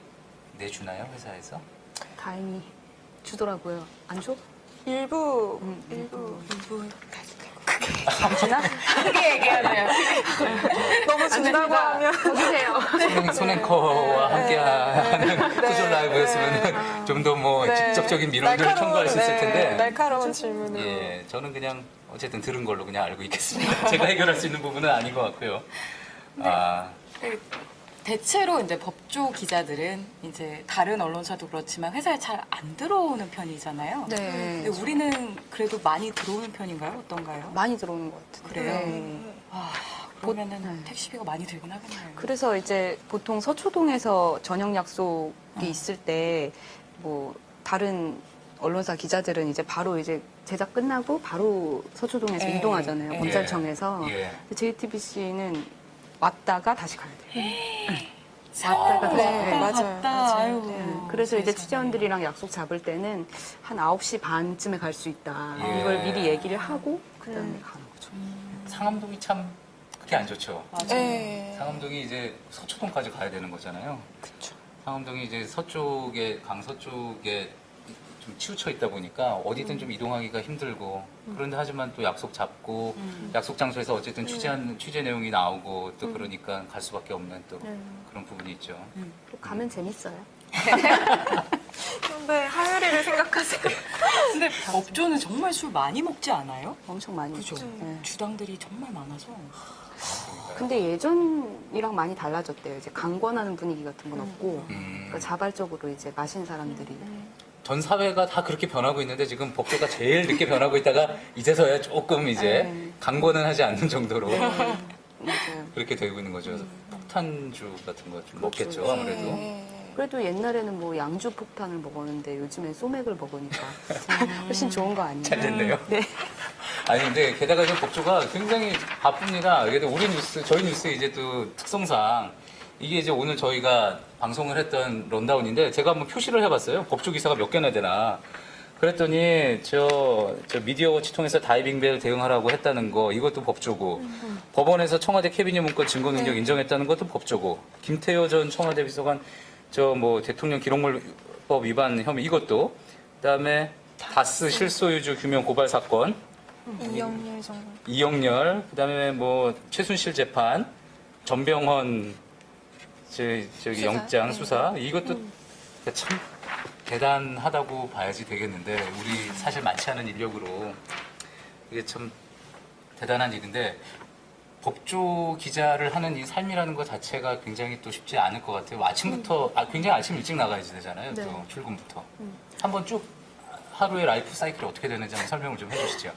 S5: 내주나요, 회사에서?
S12: 다행히 주더라고요. 안 줘?
S11: 일부
S12: 잠시나? 크게 얘기하네요.
S11: 너무 준다고 하면
S5: 손앵커와 함께하는 소셜 라이브였으면 좀 더 뭐 직접적인 민원들을 청구할 수 있을 텐데.
S11: 날카로운 질문으로.
S5: 예, 저는 그냥 어쨌든 들은 걸로 그냥 알고 있겠습니다. 제가 해결할 수 있는 부분은 아닌 것 같고요.
S12: 대체로 이제 법조 기자들은 이제 다른 언론사도 그렇지만 회사에 잘 안 들어오는 편이잖아요.
S8: 네.
S12: 근데 우리는 그래도 많이 들어오는 편인가요? 어떤가요?
S8: 많이 들어오는 것 같아요.
S12: 그래요? 그러면은 택시비가 많이 들긴 하겠네요.
S8: 그래서 이제 보통 서초동에서 저녁 약속이 있을 때 뭐 다른 언론사 기자들은 이제 바로 이제 제작 끝나고 바로 서초동에서 이동하잖아요. 검찰청에서. JTBC는 왔다가 다시 가야 돼요. 왔다가 다시 가야 돼요.
S11: 맞아요.
S12: 아유.
S8: 그래서 이제 취재원들이랑 약속 잡을 때는 한 9시 반쯤에 갈 수 있다. 이걸 미리 얘기를 하고 그다음에 가는 거죠.
S5: 상암동이 참 그게 안 좋죠.
S11: 네.
S5: 상암동이 이제 서초동까지 가야 되는 거잖아요.
S11: 그쵸.
S5: 상암동이 이제 서쪽에 강서쪽에 좀 치우쳐 있다 보니까 어디든 좀 이동하기가 힘들고 그런데 하지만 또 약속 잡고 약속 장소에서 어쨌든 취재 내용이 나오고 또 그러니까 갈 수밖에 없는 또 그런 부분이 있죠.
S8: 가면 재밌어요.
S11: 근데 하율이를 생각하세요.
S12: 근데 법조는 정말 술 많이 먹지 않아요?
S8: 엄청 많이
S12: 그죠?
S8: 있죠.
S12: 주당들이 정말 많아서.
S8: 근데 예전이랑 많이 달라졌대요. 이제 강권하는 분위기 같은 건 없고 그러니까 자발적으로 이제 마신 사람들이
S5: 전 사회가 다 그렇게 변하고 있는데 지금 법조가 제일 늦게 변하고 있다가 이제서야 조금 이제 강권은 하지 않는 정도로
S8: 맞아요.
S5: 그렇게 되고 있는 거죠. 폭탄주 같은 거 좀 먹겠죠, 아무래도.
S8: 그래도 옛날에는 뭐 양주 폭탄을 먹었는데 요즘엔 소맥을 먹으니까 훨씬 좋은 거 아니에요?
S5: 잘 됐네요.
S8: 네.
S5: 아니 근데 게다가 이 법조가 굉장히 바쁩니다. 그래도 우리 뉴스, 저희 뉴스 이제 또 특성상 이게 이제 오늘 저희가 방송을 했던 런다운인데 제가 한번 표시를 해봤어요. 법조 기사가 몇 개나 되나. 그랬더니 저 미디어워치 통해서 다이빙벨 대응하라고 했다는 거 이것도 법조고 법원에서 청와대 캐비닛 문건 증거 능력 인정했다는 것도 법조고 김태효 전 청와대 비서관 저 뭐 대통령 기록물법 위반 혐의 이것도 그다음에 다스 실소유주 규명 고발 사건
S11: 이영렬 정도.
S5: 이영렬 그다음에 뭐 최순실 재판 전병헌 저기 영장 수사 이것도 참 대단하다고 봐야지 되겠는데 우리 사실 많지 않은 인력으로 이게 참 대단한 일인데 법조 기자를 하는 이 삶이라는 것 자체가 굉장히 또 쉽지 않을 것 같아요. 아침부터 굉장히 아침 일찍 나가야지 되잖아요. 또 출근부터. 한번 쭉 하루의 라이프 사이클이 어떻게 되는지 한번 설명을 좀 해주시죠.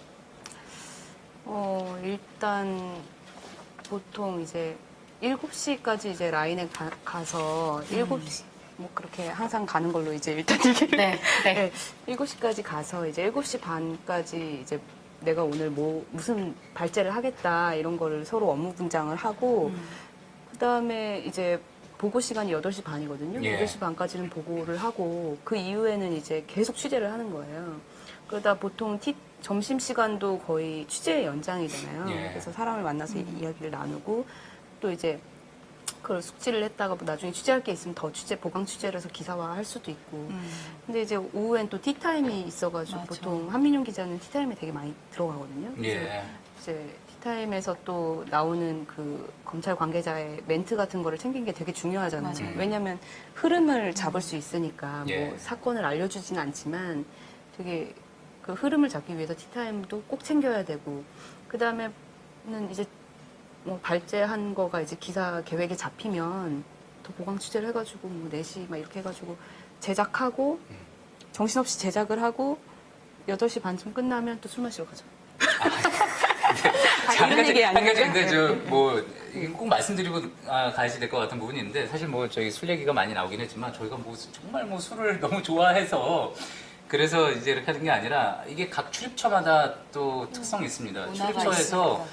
S8: 일단 보통 이제 7시까지 이제 라인에 가서 7시 뭐 그렇게 항상 가는 걸로 이제 일단 얘기를 네. 7시까지 가서 이제 7시 반까지 이제 내가 오늘 무슨 발제를 하겠다 이런 거를 서로 업무 분장을 하고 그다음에 이제 보고 시간이 8시 반이거든요. 8시 반까지는 보고를 하고 그 이후에는 이제 계속 취재를 하는 거예요. 그러다 보통 점심시간도 거의 취재 연장이잖아요. 그래서 사람을 만나서 이야기를 나누고 또 이제 그걸 숙지를 했다가 뭐 나중에 취재할 게 있으면 더 보강 취재를 해서 기사화 할 수도 있고. 근데 이제 오후엔 또 티타임이 있어가지고 보통 한민용 기자는 티타임에 되게 많이 들어가거든요. 그래서 이제 티타임에서 또 나오는 그 검찰 관계자의 멘트 같은 거를 챙긴 게 되게 중요하잖아요. 왜냐하면 흐름을 잡을 수 있으니까 뭐 사건을 알려주진 않지만 되게 그 흐름을 잡기 위해서 티타임도 꼭 챙겨야 되고 그 다음에는 이제 뭐 발제한 거가 이제 기사 계획에 잡히면 더 보강 취재를 해가지고 뭐 4시 막 이렇게 해가지고 제작하고 정신없이 제작을 하고 8시 반쯤 끝나면 또 술 마시러 가죠.
S12: 이런 얘기
S5: 한
S12: 아니에요?
S5: 가지인데 저뭐 꼭 말씀드리고 가야지 될 것 같은 부분이 있는데 사실 뭐 저희 술 얘기가 많이 나오긴 했지만 저희가 뭐 정말 뭐 술을 너무 좋아해서 그래서 이제 이렇게 하는 게 아니라 이게 각 출입처마다 또 특성이 있습니다. 출입처에서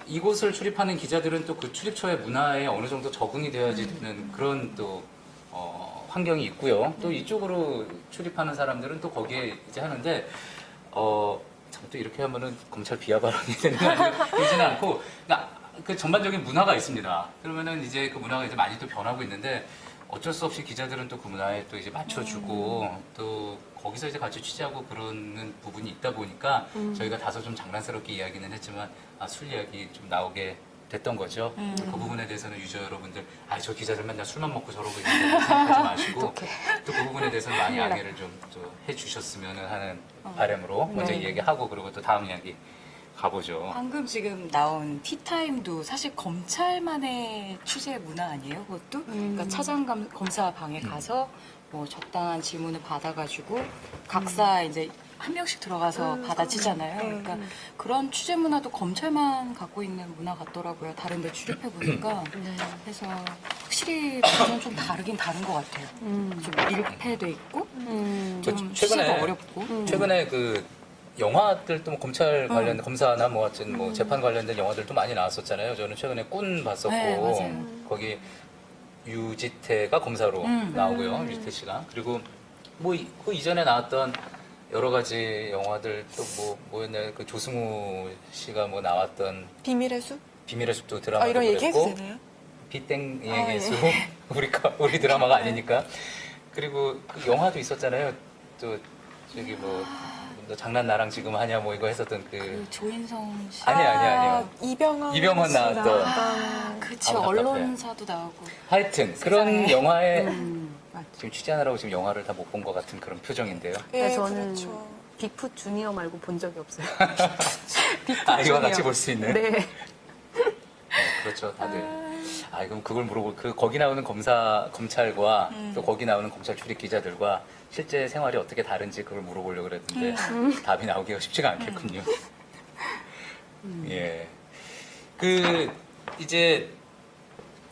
S5: 이곳을 출입하는 기자들은 또 그 출입처의 문화에 어느 정도 적응이 되어야지 되는 그런 또 환경이 있고요. 또 이쪽으로 출입하는 사람들은 또 거기에 이제 하는데 참 또 이렇게 하면은 검찰 비하 발언이 되는 거 아니지는 않고 그러니까 그 전반적인 문화가 있습니다. 그러면은 이제 그 문화가 이제 많이 또 변하고 있는데 어쩔 수 없이 기자들은 또 그 문화에 또 이제 맞춰주고 또 거기서 이제 같이 취재하고 그러는 부분이 있다 보니까 저희가 다소 좀 장난스럽게 이야기는 했지만 술 이야기 좀 나오게 됐던 거죠. 그 부분에 대해서는 유저 여러분들 저 기자들 맨날 술만 먹고 저러고 있는데 생각하지 마시고 또 그 부분에 대해서는 많이 양해를 좀 해주셨으면 하는 바람으로 먼저 이야기하고 그리고 또 다음 이야기 가보죠.
S12: 방금 지금 나온 티타임도 사실 검찰만의 취재 문화 아니에요? 그것도? 그러니까 차장 검사 방에 가서 뭐 적당한 질문을 받아가지고 각사 이제 한 명씩 들어가서 받아치잖아요. 그러니까 그런 취재 문화도 검찰만 갖고 있는 문화 같더라고요. 다른 데 출입해 보니까. 그래서 확실히 그건 좀 다르긴 다른 것 같아요. 좀 밀폐돼 있고 좀 취재가 어렵고.
S5: 최근에 그 영화들도 뭐 검찰 관련 검사나 뭐 하여튼 뭐 재판 관련된 영화들도 많이 나왔었잖아요. 저는 최근에 꾼 봤었고
S12: 맞아요.
S5: 거기 유지태가 검사로 나오고요. 유지태 씨가 그리고 뭐 그 이전에 나왔던 여러 가지 영화들 또 뭐였나요? 그 조승우 씨가 뭐 나왔던
S11: 비밀의 숲?
S5: 비밀의 숲도 드라마도
S11: 이런 얘기 해도
S5: 그랬고
S11: 되나요?
S5: 비땡 얘기의 숲 우리 드라마가 아니니까 그리고 그 영화도 있었잖아요. 또 저기 뭐 너 장난 나랑 지금 하냐 뭐 이거 했었던
S12: 그 조인성 씨.
S5: 아니요.
S11: 이병헌
S5: 나왔던
S12: 그쵸. 언론사도 나오고.
S5: 하여튼 그런 영화에 지금 취재하느라고 지금 영화를 다 못 본 것 같은 그런 표정인데요.
S11: 네,
S12: 저는
S11: 그렇죠.
S12: 빅풋 주니어 말고 본 적이 없어요.
S5: 이와 같이 볼 수 있는.
S12: 네.
S5: 그렇죠, 다들. 그럼 그걸 물어볼 거기 나오는 검찰과 또 거기 나오는 검찰 출입 기자들과 실제 생활이 어떻게 다른지 그걸 물어보려고 그랬는데 답이 나오기가 쉽지가 않겠군요. 예. 이제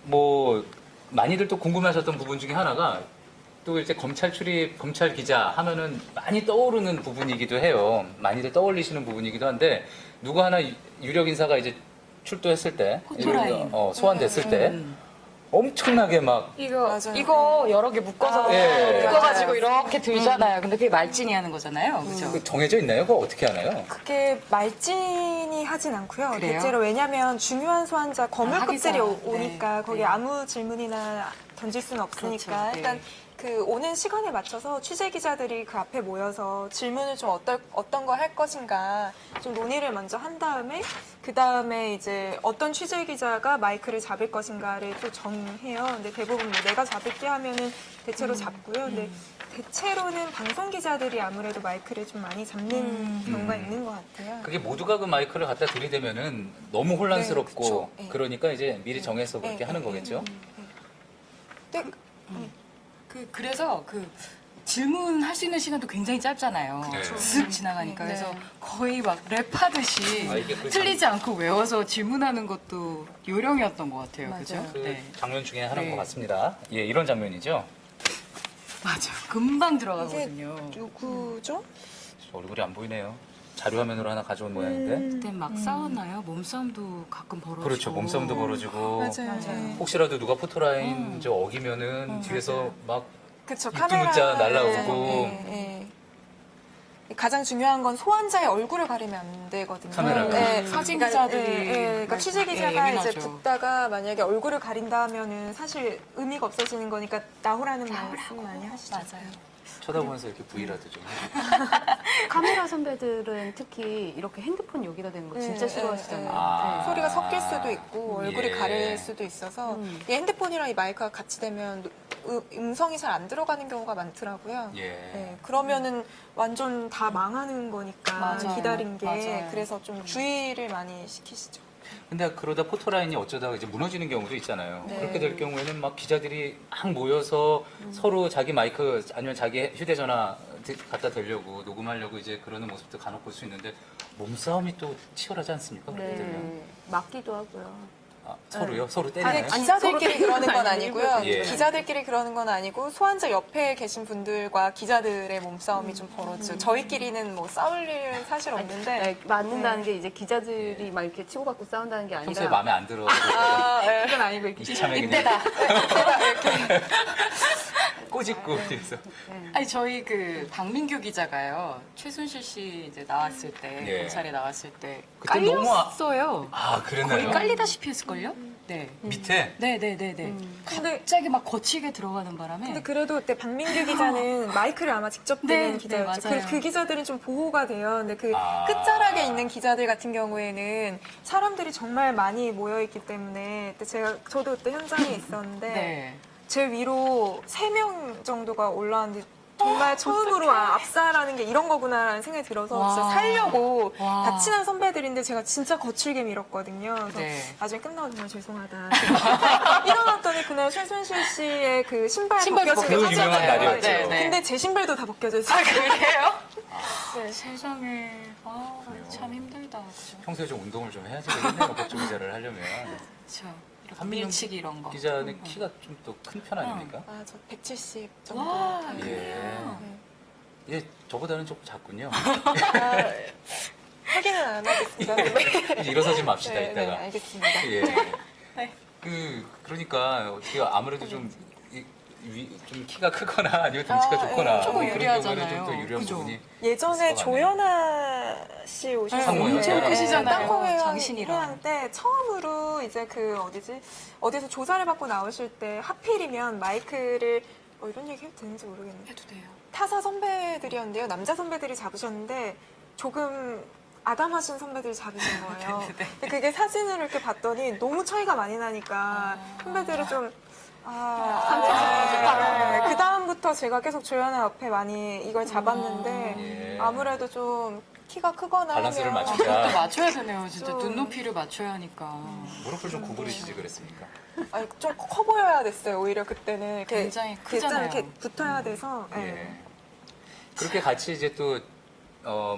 S5: 뭐 많이들 또 궁금해하셨던 부분 중에 하나가 또 이제 검찰 출입, 검찰 기자 하면은 많이 떠오르는 부분이기도 해요. 많이들 떠올리시는 부분이기도 한데 누구 하나 유력 인사가 이제 출두했을 때, 소환됐을 때 엄청나게 막
S12: 이거 여러 개 묶어서 묶어가지고 이렇게 들잖아요. 근데 그게 말진이 하는 거잖아요. 그죠?
S5: 정해져 있나요? 그거 어떻게 하나요?
S11: 그게 말진이 하진 않고요.
S12: 그래요?
S11: 대체로 왜냐면 중요한 소환자 거물급들이
S12: 하기자.
S11: 오니까 거기
S12: 네.
S11: 아무 질문이나 던질 수는 없으니까
S12: 그렇죠. 네.
S11: 일단 그 오는 시간에 맞춰서 취재 기자들이 그 앞에 모여서 질문을 좀 어떤 거 할 것인가 좀 논의를 먼저 한 다음에 그 다음에 이제 어떤 취재 기자가 마이크를 잡을 것인가를 또 정해요. 근데 대부분 뭐 내가 잡을게 하면은 대체로 잡고요. 근데 대체로는 방송 기자들이 아무래도 마이크를 좀 많이 잡는 경우가 있는 것 같아요.
S5: 그게 모두가 그 마이크를 갖다 들이대면은 너무 혼란스럽고
S11: 네, 그쵸. 네.
S5: 그러니까 이제 미리 정해서 그렇게 하는 거겠죠.
S11: 근데
S12: 그래서 질문할 수 있는 시간도 굉장히 짧잖아요.
S5: 네.
S12: 슥 지나가니까. 그래서 거의 막 랩하듯이
S5: 이게 그
S12: 틀리지 않고 외워서 질문하는 것도 요령이었던 것 같아요. 그죠?
S5: 그 장면 중에 하나인 것 같습니다. 예, 이런 장면이죠.
S12: 맞아요. 금방 들어가거든요.
S11: 누구죠?
S5: 얼굴이 안 보이네요. 자료 화면으로 하나 가져온 모양인데.
S12: 그때 막 싸웠나요? 몸싸움도 가끔 벌어지고.
S5: 그렇죠. 몸싸움도 벌어지고.
S11: 맞아요.
S5: 혹시라도 누가 포토라인 어기면은 뒤에서 막
S11: 그쵸,
S5: 입두문자 날라오고.
S11: 가장 중요한 건 소환자의 얼굴을 가리면 안 되거든요.
S5: 카메라가.
S12: 사진
S11: 그러니까,
S12: 기자들이
S11: 그러니까 취재 기자가 이제
S12: 예민하죠.
S11: 붙다가 만약에 얼굴을 가린다 하면은 사실 의미가 없어지는 거니까 나오라는 말씀 많이 하시죠.
S12: 맞아요.
S5: 쳐다보면서 이렇게 V라도 좀.
S13: 카메라 선배들은 특히 이렇게 핸드폰 여기다 대는 거 진짜 싫어하시잖아요.
S11: 소리가 섞일 수도 있고 얼굴이
S5: 예.
S11: 가릴 수도 있어서 이 핸드폰이랑 이 마이크가 같이 되면 음성이 잘 안 들어가는 경우가 많더라고요.
S5: 예.
S11: 네, 그러면은 완전 다 망하는 거니까
S12: 맞아요.
S11: 기다린 게
S12: 맞아요.
S11: 그래서 좀 주의를 많이 시키시죠.
S5: 근데 그러다 포토라인이 어쩌다가 이제 무너지는 경우도 있잖아요.
S11: 네.
S5: 그렇게 될 경우에는 막 기자들이 막 모여서 서로 자기 마이크 아니면 자기 휴대전화 갖다 대려고 녹음하려고 이제 그러는 모습도 간혹 볼 수 있는데 몸싸움이 또 치열하지 않습니까? 그렇게 되면.
S13: 네. 맞기도 하고요.
S5: 아, 서로요? 서로
S11: 아니,
S5: 때리나요?
S11: 기자들끼리 그러는 건 아니고요.
S5: 예.
S11: 기자들끼리 그러는 건 아니고 소환자 옆에 계신 분들과 기자들의 몸싸움이 좀 벌어지죠. 저희끼리는 뭐 싸울 일은 사실 없는데
S13: 네, 맞는다는 게 이제 기자들이 막 이렇게 치고받고 싸운다는 게 아니라
S5: 평소에 마음에 안 들어.
S11: 그건 아니고 이렇게
S5: 이참에 그냥
S11: 이때다 이렇게
S5: 꼬집고 그래서.
S12: 아니 저희 그 박민규 기자가요 최순실 씨 이제 나왔을 때
S5: 예.
S12: 검찰에 나왔을 때
S5: 그때 너무
S12: 깔렸어요.
S5: 아, 그랬나요?
S12: 거의 깔리다시피 했을걸요? 네.
S5: 밑에?
S12: 네네네네. 갑자기 막 거치게 들어가는 바람에.
S11: 근데 그래도 그때 박민규 기자는 마이크를 아마 직접
S12: 네,
S11: 드는 기자였죠.
S12: 네, 맞아요.
S11: 그 기자들은 좀 보호가 돼요. 근데 그
S5: 아.
S11: 끝자락에 있는 기자들 같은 경우에는 사람들이 정말 많이 모여 있기 때문에 그때 저도 그때 현장에 있었는데
S12: 네.
S11: 제 위로 3명 정도가 올라왔는데 정말 처음으로 압사라는 게 이런 거구나라는 생각이 들어서
S12: 와.
S11: 진짜 살려고
S12: 와.
S11: 다 친한 선배들인데 제가 진짜 거칠게 밀었거든요. 그래서
S12: 네.
S11: 나중에 끝나고 정말 죄송하다. 일어났더니 그날 최순실 씨의 그 신발
S12: 신발도
S11: 벗겨진
S5: 그 유명한 날이었죠.
S12: 네, 네.
S11: 근데 제 신발도 다 벗겨져 있어요.
S12: 그래요?
S11: 네.
S12: 세상에 참 힘들다. 그죠?
S5: 평소에 좀 운동을 좀 해야지 되겠네요. 법조 기자를 하려면.
S12: 그렇죠. 이렇게
S5: 한민영
S12: 밀치기 이런 거.
S5: 기자는 키가 좀 또 큰 편 아닙니까?
S11: 아, 저 170 정도.
S12: 와,
S11: 돼요.
S5: 예. 예, 저보다는 조금 작군요.
S11: 확인은 안 하겠습니다. 네.
S5: 이제 일어서지 맙시다,
S11: 네,
S5: 이따가.
S11: 네, 알겠습니다.
S5: 예.
S11: 네.
S5: 그러니까 어떻게 아무래도 좀 키가 크거나 아니면 덩치가 좋거나
S11: 조금
S5: 그런
S12: 유리하잖아요.
S5: 경우에는 좀 더 유리한
S12: 그죠?
S5: 부분이
S11: 예전에
S5: 있을 것 같네요.
S11: 조연아 씨 오셨을
S5: 상무요?
S11: 때
S5: 엄청
S12: 크시잖아요.
S11: 땅콩
S12: 장신이랑.
S11: 회원 때 처음으로 이제 어디서 조사를 받고 나오실 때 하필이면 마이크를 이런 얘기 해도 되는지 모르겠네요.
S12: 해도 돼요.
S11: 타사 선배들이었는데요. 남자 선배들이 잡으셨는데 조금 아담하신 선배들이 잡으신 거예요. 근데 그게 사진을 이렇게 봤더니 너무 차이가 많이 나니까 선배들이 좀 그 다음부터 제가 계속 조연아 옆에 많이 이걸 잡았는데
S5: 예.
S11: 아무래도 좀 키가 크거나
S5: 밸런스를
S11: 하면
S12: 그것도
S5: 맞추자.
S12: 맞춰야 되네요. 진짜
S11: 좀.
S12: 눈높이를 맞춰야 하니까.
S5: 무릎을 좀 구부리시지 그랬습니까?
S11: 아니, 좀 커 보여야 됐어요. 오히려 그때는 이렇게
S12: 굉장히
S11: 그 좀
S12: 크잖아요.
S11: 이렇게 붙어야 돼서.
S5: 예.
S11: 네.
S5: 그렇게 같이 이제 또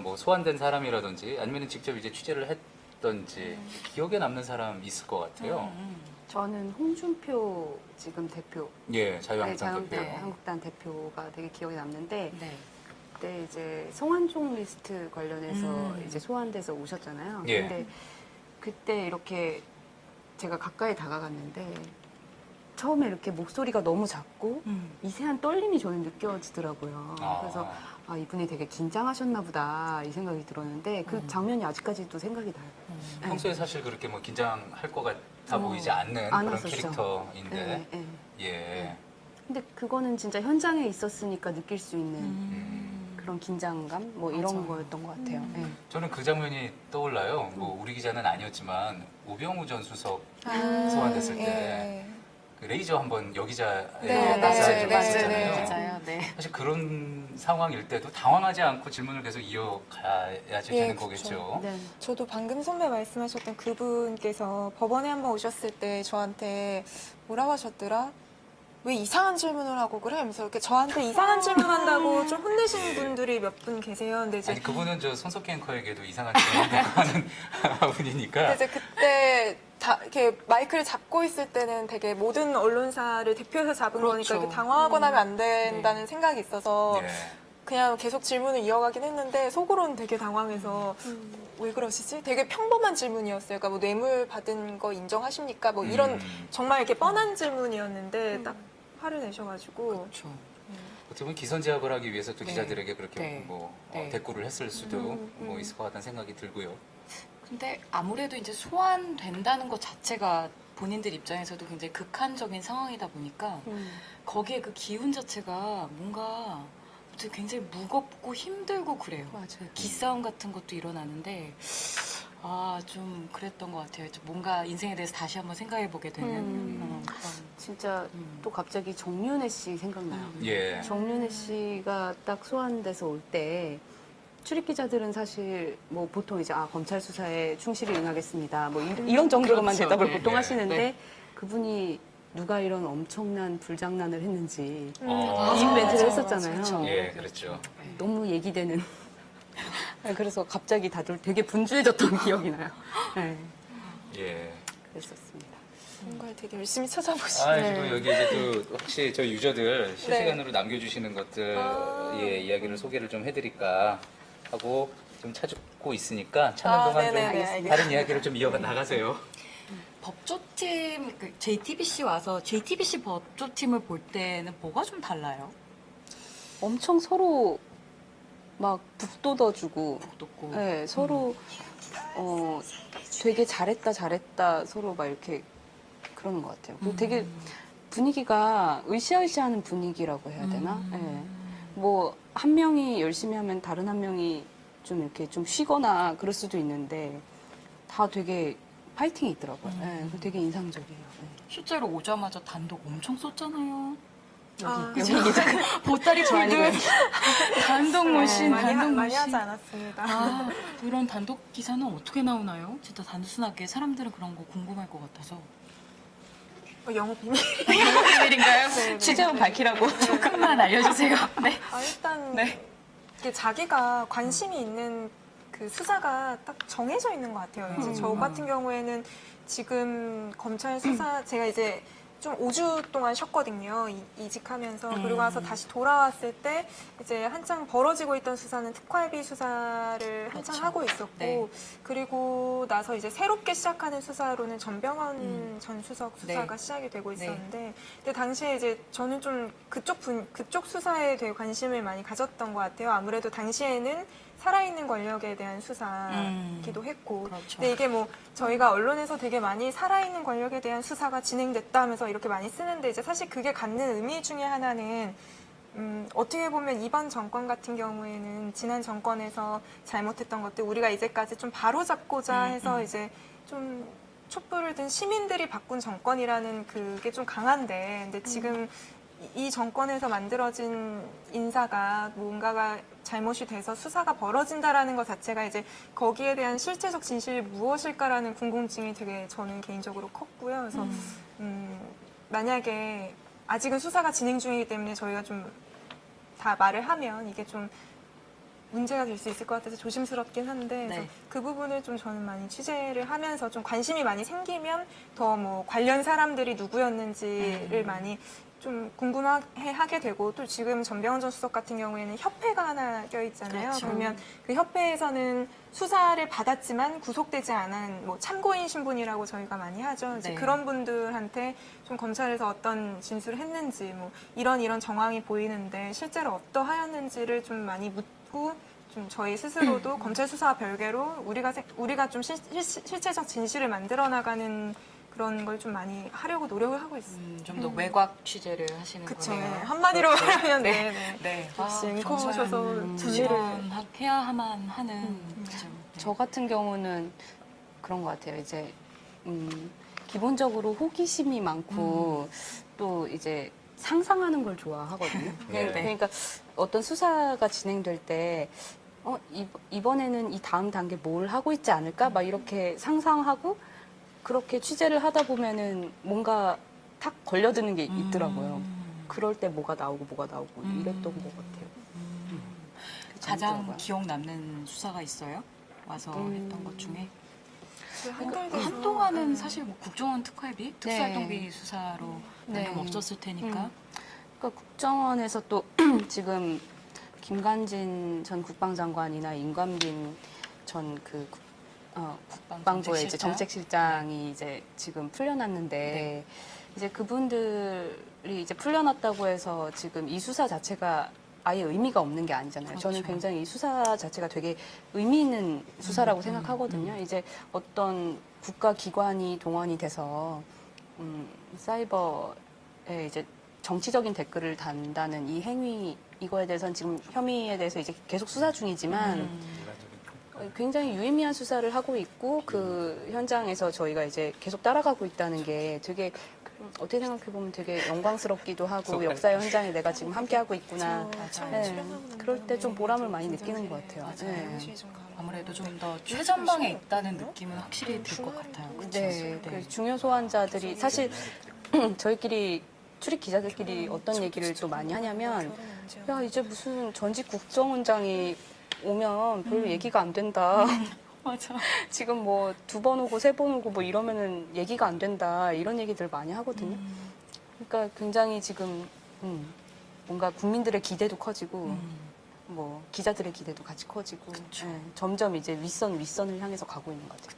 S5: 뭐 소환된 사람이라든지 아니면 직접 이제 취재를 했던지 기억에 남는 사람 있을 것 같아요.
S13: 저는 홍준표 지금 대표,
S5: 예, 자유한국당 대표.
S13: 한국당 대표가 되게 기억에 남는데
S12: 네.
S13: 그때 이제 성완종 리스트 관련해서 이제 소환돼서 오셨잖아요.
S5: 예.
S13: 근데 그때 이렇게 제가 가까이 다가갔는데 처음에 이렇게 목소리가 너무 작고 미세한 떨림이 저는 느껴지더라고요. 그래서 이분이 되게 긴장하셨나 보다 이 생각이 들었는데 그 장면이 아직까지도 생각이 나요. 네.
S5: 평소에 사실 그렇게 뭐 긴장할 것 같아 보이지 않는
S13: 안
S5: 그런
S13: 했었죠.
S5: 캐릭터인데.
S13: 네, 네.
S5: 예.
S13: 근데 그거는 진짜 현장에 있었으니까 느낄 수 있는 그런 긴장감 뭐 이런 거였던 것 같아요. 네.
S5: 저는 그 장면이 떠올라요. 뭐 우리 기자는 아니었지만 우병우 전 수석 소환됐을 때
S11: 예.
S5: 그 레이저 한번 여기자에
S11: 네,
S5: 발사했잖아요.
S12: 맞아요. 네.
S5: 사실 그런 상황일 때도 당황하지 않고 질문을 계속 이어가야지
S11: 예,
S5: 되는
S11: 그쵸.
S5: 거겠죠.
S13: 네.
S11: 저도 방금 선배 말씀하셨던 그분께서 법원에 한번 오셨을 때 저한테 뭐라고 하셨더라? 왜 이상한 질문을 하고 그래? 하면서 이렇게 저한테 이상한 질문한다고 좀 혼내시는 분들이 몇 분 계세요. 근데 이제
S5: 아니 그분은 저 손석희 앵커에게도 이상한 질문을 하는 분이니까.
S11: 근데 이제 그때 이렇게 마이크를 잡고 있을 때는 되게 모든 언론사를 대표해서 잡은
S12: 그렇죠.
S11: 거니까 이렇게 당황하거나 하면 안 된다는 생각이 있어서
S5: 예.
S11: 그냥 계속 질문을 이어가긴 했는데 속으로는 되게 당황해서 왜 그러시지? 되게 평범한 질문이었어요. 그러니까 뭐 뇌물 받은 거 인정하십니까? 뭐 이런 정말 이렇게 뻔한 질문이었는데 딱 화를 내셔가지고
S12: 그렇죠.
S5: 어떻게 보면 기선제압을 하기 위해서 또
S12: 네.
S5: 기자들에게 그렇게
S12: 네.
S5: 뭐
S12: 네.
S5: 대꾸를 했을 수도 뭐 있을 것 같다는 생각이 들고요.
S12: 근데 아무래도 이제 소환된다는 것 자체가 본인들 입장에서도 굉장히 극한적인 상황이다 보니까 거기에 그 기운 자체가 뭔가 되게 굉장히 무겁고 힘들고 그래요.
S13: 맞아요.
S12: 기싸움 같은 것도 일어나는데 좀 그랬던 것 같아요. 좀 뭔가 인생에 대해서 다시 한번 생각해보게 되는 그런.
S13: 진짜 또 갑자기 정윤혜 씨 생각나요.
S5: 예.
S13: 정윤혜 씨가 딱 소환돼서 올 때 출입 기자들은 사실 뭐 보통 이제 검찰 수사에 충실히 응하겠습니다. 뭐 이런 정도로만
S12: 그렇죠.
S13: 대답을
S12: 네,
S13: 보통
S5: 네.
S13: 하시는데
S12: 네.
S13: 그분이 누가 이런 엄청난 불장난을 했는지 이
S5: 아,
S13: 멘트를 했었잖아요.
S12: 그렇죠.
S5: 예, 그렇죠.
S13: 너무 얘기되는. 그래서 갑자기 다들 되게 분주해졌던 기억이 나요. 네,
S5: 예.
S13: 그랬었습니다.
S11: 뭔가 되게 열심히 찾아보시네.
S5: 그리고 여기 이제 또 혹시 저희 유저들 실시간으로 남겨주시는 것들 예, 이야기를 소개를 좀 해드릴까 하고 좀 찾고 있으니까 찾는 동안 좀
S11: 네네네,
S5: 다른 이야기를 좀 이어가 나가세요.
S12: 법조팀, JTBC 와서 JTBC 법조팀을 볼 때는 뭐가 좀 달라요?
S13: 엄청 서로 막 북돋아주고
S12: 북돋고.
S13: 네, 서로 되게 잘했다 서로 막 이렇게 그러는 것 같아요. 그리고 되게 분위기가 으쌰으쌰하는 분위기라고 해야 되나? 네. 뭐 한 명이 열심히 하면 다른 한 명이 좀 이렇게 좀 쉬거나 그럴 수도 있는데 다 되게 파이팅이 있더라고요. 네, 되게 인상적이에요. 네.
S12: 실제로 오자마자 단독 엄청 썼잖아요.
S11: 여기
S12: 보따리 굴듯 단독 모신, 단독
S11: 많이
S12: 모신.
S11: 하지 않았습니다.
S12: 아, 그런 단독 기사는 어떻게 나오나요? 진짜 단순하게 사람들은 그런 거 궁금할 것 같아서.
S11: 영업 비밀.
S12: 비밀인가요?
S11: 네.
S12: 취재원 밝히라고 조금만 알려주세요. 네.
S11: 일단
S12: 네.
S11: 이게 자기가 관심이 있는 그 수사가 딱 정해져 있는 것 같아요. 이제 저 같은 경우에는 지금 검찰 수사 제가 이제 좀 5주 동안 쉬었거든요. 이직하면서. 그리고 와서 다시 돌아왔을 때 이제 한창 벌어지고 있던 수사는 특활비 수사를 한창
S12: 그렇죠.
S11: 하고 있었고
S12: 네.
S11: 그리고 나서 이제 새롭게 시작하는 수사로는 전병헌 전 수석 수사가 시작이 되고 있었는데 근데 당시에 이제 저는 좀 그쪽 수사에 되게 관심을 많이 가졌던 것 같아요. 아무래도 당시에는 살아있는 권력에 대한 수사기도 했고
S12: 그렇죠.
S11: 근데 이게 뭐 저희가 언론에서 되게 많이 살아있는 권력에 대한 수사가 진행됐다 하면서 이렇게 많이 쓰는데 이제 사실 그게 갖는 의미 중에 하나는 어떻게 보면 이번 정권 같은 경우에는 지난 정권에서 잘못했던 것들 우리가 이제까지 좀 바로잡고자 해서 이제 좀 촛불을 든 시민들이 바꾼 정권이라는 그게 좀 강한데 근데 지금 이 정권에서 만들어진 인사가 뭔가가 잘못이 돼서 수사가 벌어진다라는 것 자체가 이제 거기에 대한 실체적 진실이 무엇일까라는 궁금증이 되게 저는 개인적으로 컸고요. 그래서 만약에 아직은 수사가 진행 중이기 때문에 저희가 좀 다 말을 하면 이게 좀 문제가 될 수 있을 것 같아서 조심스럽긴 한데 그래서 그 부분을 좀 저는 많이 취재를 하면서 좀 관심이 많이 생기면 더 뭐 관련 사람들이 누구였는지를 많이 좀 궁금해 하게 되고 또 지금 전병헌 전 수석 같은 경우에는 협회가 하나 껴있잖아요.
S12: 그렇죠.
S11: 그러면 그 협회에서는 수사를 받았지만 구속되지 않은 뭐 참고인 신분이라고 저희가 많이 하죠. 이제 그런 분들한테 좀 검찰에서 어떤 진술을 했는지 뭐 이런 정황이 보이는데 실제로 어떠하였는지를 좀 많이 묻고 좀 저희 스스로도 검찰 수사와 별개로 우리가 좀 실체적 진실을 만들어 나가는 그런 걸 좀 많이 하려고 노력을 하고 있습니다.
S12: 좀 더 외곽 취재를 하시는
S11: 그쵸.
S12: 거네요.
S11: 한마디로 말하면
S12: 네.
S11: 역시
S12: 아,
S11: 앵커 오셔서
S12: 정말
S11: 진리를
S12: 해야만 하는. 그죠.
S13: 저 같은 경우는 그런 것 같아요. 이제 기본적으로 호기심이 많고 또 이제 상상하는 걸 좋아하거든요. 그러니까 어떤 수사가 진행될 때 이번에는 이 다음 단계 뭘 하고 있지 않을까? 막 이렇게 상상하고 그렇게 취재를 하다 보면은 뭔가 탁 걸려드는 게 있더라고요. 그럴 때 뭐가 나오고 이랬던 것 같아요.
S12: 가장
S13: 재밌더라고요.
S12: 기억 남는 수사가 있어요? 와서 했던 것 중에?
S11: 한동안은
S12: 사실 뭐 국정원 특활비, 특수활동비 수사로 나름 없었을 테니까.
S13: 그러니까 국정원에서 또 지금 김관진 전 국방장관이나 임관빈 전 국방부의 이제 정책실장이 이제 지금 풀려났는데 이제 그분들이 이제 풀려났다고 해서 지금 이 수사 자체가 아예 의미가 없는 게 아니잖아요.
S12: 그렇죠.
S13: 저는 굉장히 이 수사 자체가 되게 의미 있는 수사라고 생각하거든요. 이제 어떤 국가기관이 동원이 돼서 사이버에 이제 정치적인 댓글을 단다는 이 행위 이거에 대해서는 지금 혐의에 대해서 이제 계속 수사 중이지만 굉장히 유의미한 수사를 하고 있고 그 현장에서 저희가 이제 계속 따라가고 있다는 게 되게 어떻게 생각해 보면 되게 영광스럽기도 하고 역사의 현장에 내가 지금 함께하고 있구나. 그럴 때 좀 보람을 많이 느끼는 것 같아요.
S12: 아무래도 좀 더 최전방에 있다는 느낌은 확실히 들 것 같아요. 그렇죠?
S13: 그 중요 소환자들이 사실 저희끼리 출입 기자들끼리 어떤 얘기를 또 많이 하냐면 야 이제 무슨 전직 국정원장이 오면 별로 얘기가 안 된다.
S12: 맞아.
S13: 지금 뭐 2번 오고 3번 오고 뭐 이러면은 얘기가 안 된다 이런 얘기들 많이 하거든요. 그러니까 굉장히 지금 뭔가 국민들의 기대도 커지고 뭐 기자들의 기대도 같이 커지고 예, 점점 이제 윗선을 향해서 가고 있는 것 같아요.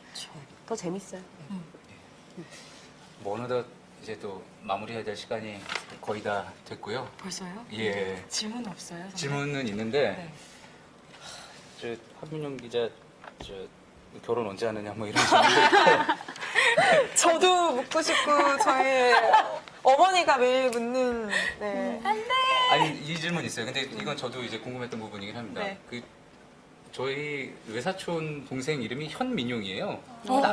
S13: 더 재밌어요.
S5: 뭐 어느덧 이제 또 마무리해야 될 시간이 거의 다 됐고요.
S12: 벌써요?
S5: 예.
S12: 질문 없어요? 선배?
S5: 질문은 있는데
S12: 네.
S5: 저 한민영 기자 저 결혼 언제 하느냐 뭐 이런 질문도 있고
S11: 저도 묻고 싶고 저희 어머니가 매일 묻는 네.
S5: 아니 이 질문 있어요. 근데 이건 저도 이제 궁금했던 부분이긴 합니다.
S11: 네.
S5: 그 저희 외사촌 동생 이름이 현민용이에요.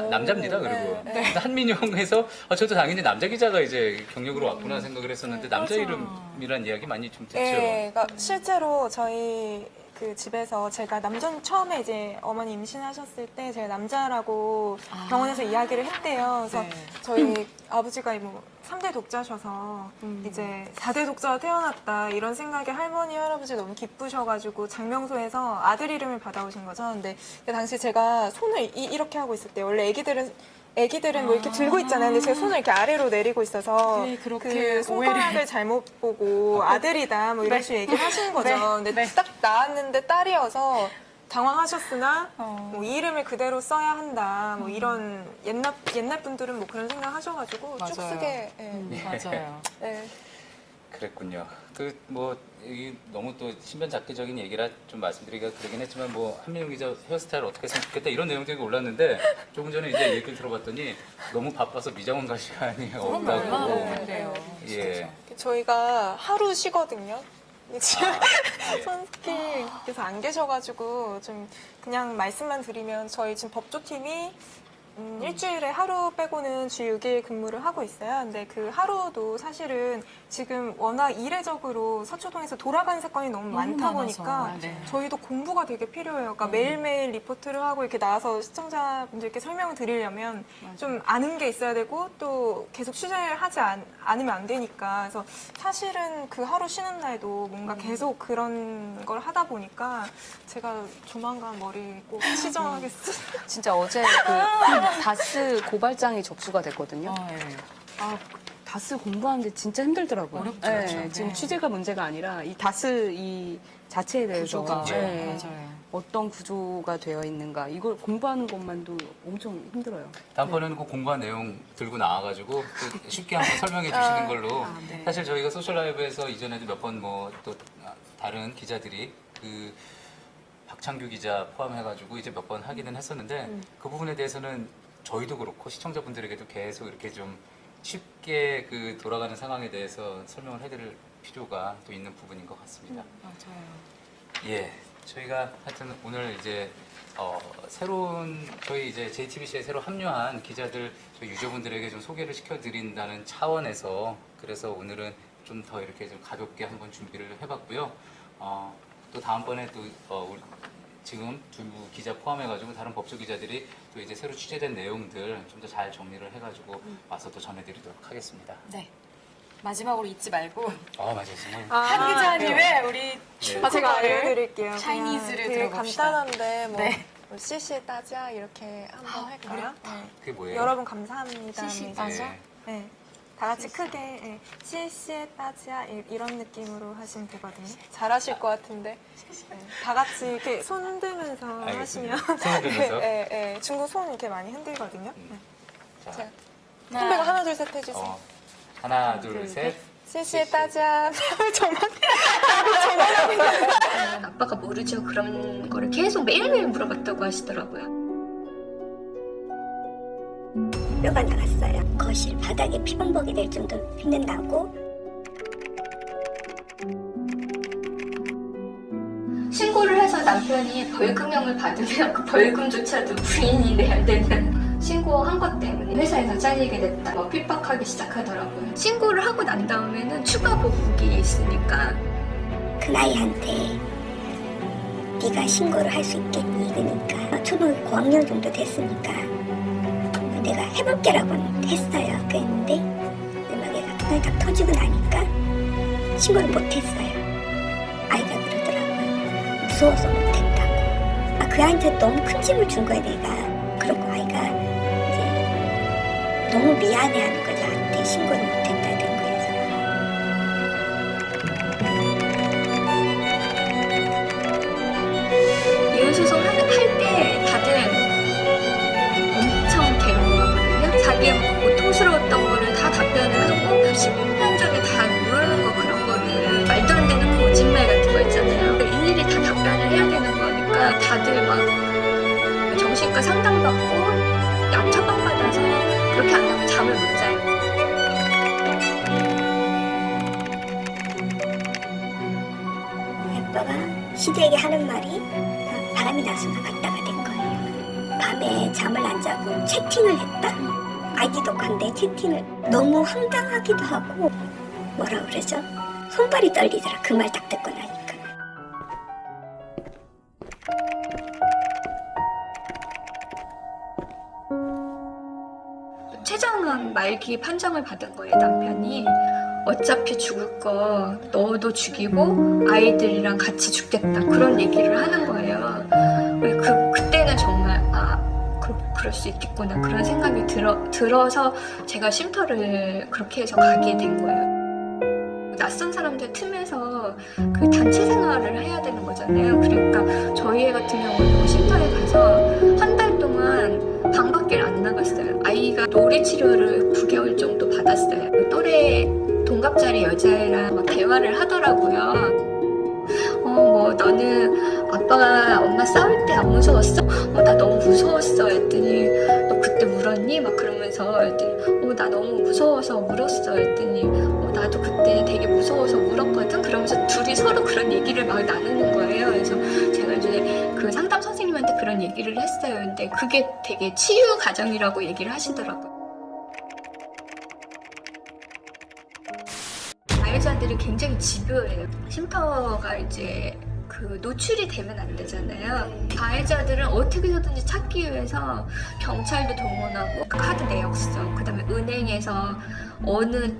S5: 남자입니다. 그리고 근데 한민용해서 저도 당연히 남자 기자가 이제 경력으로 왔구나 생각을 했었는데 남자 이름이란 이야기 많이 좀 듣죠.
S11: 네, 그러니까 실제로 저희 그 집에서 제가 처음에 이제 어머니 임신하셨을 때 제가 남자라고 병원에서 이야기를 했대요. 그래서 저희 아버지가 뭐 3대 독자셔서 이제 4대 독자가 태어났다 이런 생각에 할머니 할아버지 너무 기쁘셔가지고 장명소에서 아들 이름을 받아오신 거죠. 근데 그 당시 제가 손을 이렇게 하고 있을 때 원래 애기들은 뭐 이렇게 들고 있잖아요. 근데 제가 손을 이렇게 아래로 내리고 있어서 그 손가락을 잘못 보고 아들이다 뭐 이런 식으로 얘기를 하시는 거죠. 근데 딱 나왔는데 딸이어서 당황하셨으나 뭐 이 이름을 그대로 써야 한다. 뭐 이런 옛날 분들은 뭐 그런 생각 하셔가지고 쭉 쓰게.
S12: 맞아요.
S11: 네.
S5: 그랬군요. 그 뭐 너무 또 신변잡기적인 얘기라 좀 말씀드리기가 그러긴 했지만 뭐 한민용 기자 헤어스타일 어떻게 했으면 좋겠다 이런 내용들이 올랐는데 조금 전에 이제 얘기를 들어봤더니 너무 바빠서 미장원 갈 시간이 없다고. 예.
S11: 저희가 하루 쉬거든요. 지금 손석희께서 안 계셔가지고 좀 그냥 말씀만 드리면 저희 지금 법조팀이 일주일에 하루 빼고는 주 6일 근무를 하고 있어요. 근데 그 하루도 사실은 지금 워낙 이례적으로 서초동에서 돌아가는 사건이 너무 많다 보니까 저희도 공부가 되게 필요해요. 그러니까 매일매일 리포트를 하고 이렇게 나와서 시청자분들께 설명을 드리려면 좀 아는 게 있어야 되고 또 계속 취재를 하지 않으면 안 되니까. 그래서 사실은 그 하루 쉬는 날도 뭔가 계속 그런 걸 하다 보니까 제가 조만간 머리 꼭 시정하겠습니다.
S13: 진짜 어제 그 다스 고발장이 접수가 됐거든요. 다스 공부하는데 진짜 힘들더라고요.
S12: 어렵더라고요.
S13: 지금 취재가 문제가 아니라 이 다스 이 자체에 대해서
S12: 맞아요.
S13: 어떤 구조가 되어 있는가 이걸 공부하는 것만도 엄청 힘들어요.
S5: 다음번에는 그 공부한 내용 들고 나와가지고 또 쉽게 한번 설명해 주시는 걸로. 사실 저희가 소셜라이브에서 이전에도 몇 번 뭐 또 다른 기자들이 그 박창규 기자 포함해가지고 이제 몇 번 하기는 했었는데 그 부분에 대해서는 저희도 그렇고 시청자분들에게도 계속 이렇게 좀 쉽게 그 돌아가는 상황에 대해서 설명을 해드릴 필요가 또 있는 부분인 것 같습니다.
S12: 맞아요.
S5: 예, 저희가 하여튼 오늘 이제 새로운 저희 이제 JTBC에 새로 합류한 기자들 저희 유저분들에게 좀 소개를 시켜드린다는 차원에서 그래서 오늘은 좀 더 이렇게 좀 가볍게 한번 준비를 해봤고요. 또 다음번에 또 우리 지금 두 기자 포함해가지고 다른 법조 기자들이 또 이제 새로 취재된 내용들 좀 더 잘 정리를 해가지고 와서 또 전해드리도록 하겠습니다.
S12: 네. 마지막으로 잊지 말고
S5: 맞아요. 정말.
S12: 한 기자님의 우리
S11: 제가 알려드릴게요.
S12: 차이니즈를
S11: 되게
S12: 들어봅시다.
S11: 간단한데 뭐 CC 따자 이렇게 한번 할까요?
S5: 그게 뭐예요?
S11: 여러분 감사합니다.
S12: CC 따자?
S11: 네. 다 같이 크게 CC에 따지야 이런 느낌으로 하시면 되거든요. 잘하실 것 같은데 다 같이 이렇게 손 흔들면서 하시면
S5: 손 흔들면서?
S11: 중국 손 이렇게 많이 흔들거든요.
S5: 자,
S11: 선배가 하나 둘 셋 해주세요.
S5: 하나 둘 셋.
S11: CC에 따지야.
S14: 아빠가 모르죠. 그런 거를 계속 매일매일 물어봤다고 하시더라고요. 뼈가 나갔어요. 거실 바닥에 피범벅이 될 정도로 붓는다고. 신고를 해서 남편이 벌금형을 받으면 그 벌금조차도 부인이 내야 되는 신고한 것 때문에 회사에서 잘리게 됐다. 뭐 핍박하기 시작하더라고요. 신고를 하고 난 다음에는 추가 보복이 있으니까 그 나이한테 네가 신고를 할 수 있겠니? 그러니까 초등 고학년 정도 됐으니까 내가 해볼게라고는 했어요. 그랬는데 막 사건이 딱 터지고 나니까 신고를 못했어요. 아이가 그러더라고요. 무서워서 못했다고. 그 아이한테 너무 큰 짐을 준 거야 내가. 그러고 아이가 이제 너무 미안해하는 거죠. 나한테 신고를 못했다는 거에서. 이혼소송 할 때 다들 엄청 괴로워하거든요. 자기가 고통스러웠던 거를 다 답변을 하고 10년 전에 다 모르는 거 그런 거를 말도 안 되는 거짓말 같은 거 있잖아요. 일일이 다 답변을 해야 되는 거니까 다들 막 정신과 상담받고 약 처방받아서 그렇게 안 하면 잠을 못 자요. 아빠가 시댁에 하는 말이 바람이 나서 나갔다가 된 거예요. 밤에 잠을 안 자고 채팅을 했다. 아이디 독한데 채팅을 너무 황당하기도 하고 뭐라 그러죠? 손발이 떨리더라. 그 말 딱 듣고 나니까. 최종은 말기 판정을 받은 거예요. 남편이 어차피 죽을 거 너도 죽이고 아이들이랑 같이 죽겠다 그런 얘기를 하는 거예요. 그때는 정말 그럴 수 있겠구나 그런 생각이 들어서 제가 쉼터를 그렇게 해서 가게 된 거예요. 낯선 사람들 틈에서 그 단체 생활을 해야 되는 거잖아요. 그러니까 저희 애 같은 경우는 쉼터에 가서 한 달 동안 방 밖에 안 나갔어요. 아이가 노래 치료를 9개월 정도 받았어요. 또래 동갑자리 여자애랑 막 대화를 하더라고요. 뭐 너는 아빠가 엄마 싸울 때 안 무서웠어? 나 너무 무서웠어 했더니 너 그때 울었니? 막 그러면서 했더니 나 너무 무서워서 울었어 했더니 나도 그때 되게 무서워서 울었거든. 그러면서 둘이 서로 그런 얘기를 막 나누는 거예요. 그래서 제가 이제 그 상담 선생님한테 그런 얘기를 했어요. 근데 그게 되게 치유 과정이라고 얘기를 하시더라고요. 가해자들이 굉장히 집요해요. 쉼터가 이제 그 노출이 되면 안 되잖아요. 가해자들은 어떻게 해서든지 찾기 위해서 경찰도 동원하고 카드 내역서, 그다음에 은행에서 어느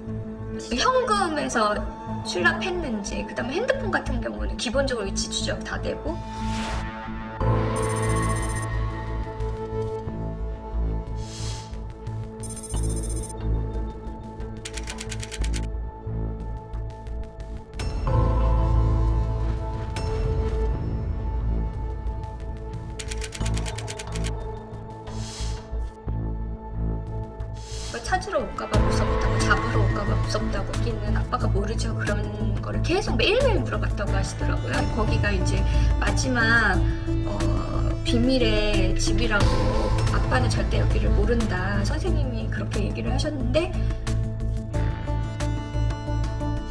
S14: 현금에서 출납했는지, 그다음에 핸드폰 같은 경우는 기본적으로 위치 추적 다 되고. 찾으러 올까봐 무섭다고, 잡으러 올까봐 무섭다고, 거기는 아빠가 모르죠. 그런 거를 계속 매일매일 물어봤다고 하시더라고요. 거기가 이제 마지막 비밀의 집이라고, 아빠는 절대 여기를 모른다, 선생님이 그렇게 얘기를 하셨는데,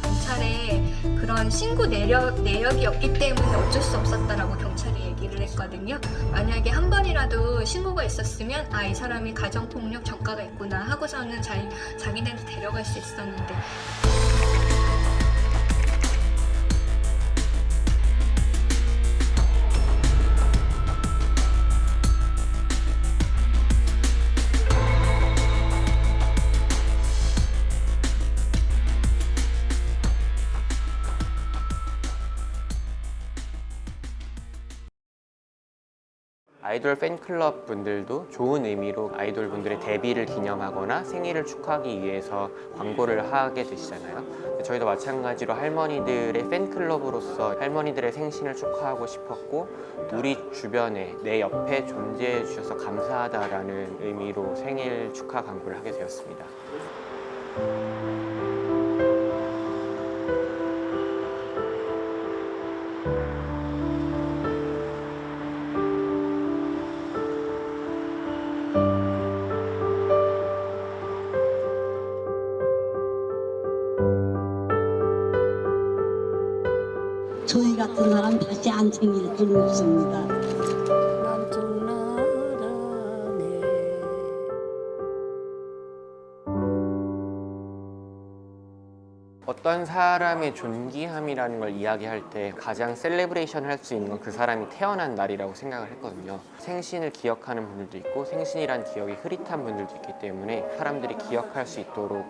S14: 경찰에 그런 신고 내역이 없기 때문에 어쩔 수 없었다라고 경찰이 얘기를 했거든요. 만약에 한 번이라도 신고가 있었으면 이 사람이 가정폭력 전과가 있구나 하고서는 자기네도 데려갈 수 있었는데.
S15: 아이돌 팬클럽 분들도 좋은 의미로 아이돌 분들의 데뷔를 기념하거나 생일을 축하하기 위해서 광고를 하게 되시잖아요. 저희도 마찬가지로 할머니들의 팬클럽으로서 할머니들의 생신을 축하하고 싶었고, 우리 주변에 내 옆에 존재해 주셔서 감사하다라는 의미로 생일 축하 광고를 하게 되었습니다.
S16: 저희 같은 사람 다시 안 챙길 수는 없습니다.
S15: 어떤 사람의 존귀함이라는 걸 이야기할 때 가장 셀레브레이션을 할 수 있는 건 그 사람이 태어난 날이라고 생각을 했거든요. 생신을 기억하는 분들도 있고 생신이란 기억이 흐릿한 분들도 있기 때문에 사람들이 기억할 수 있도록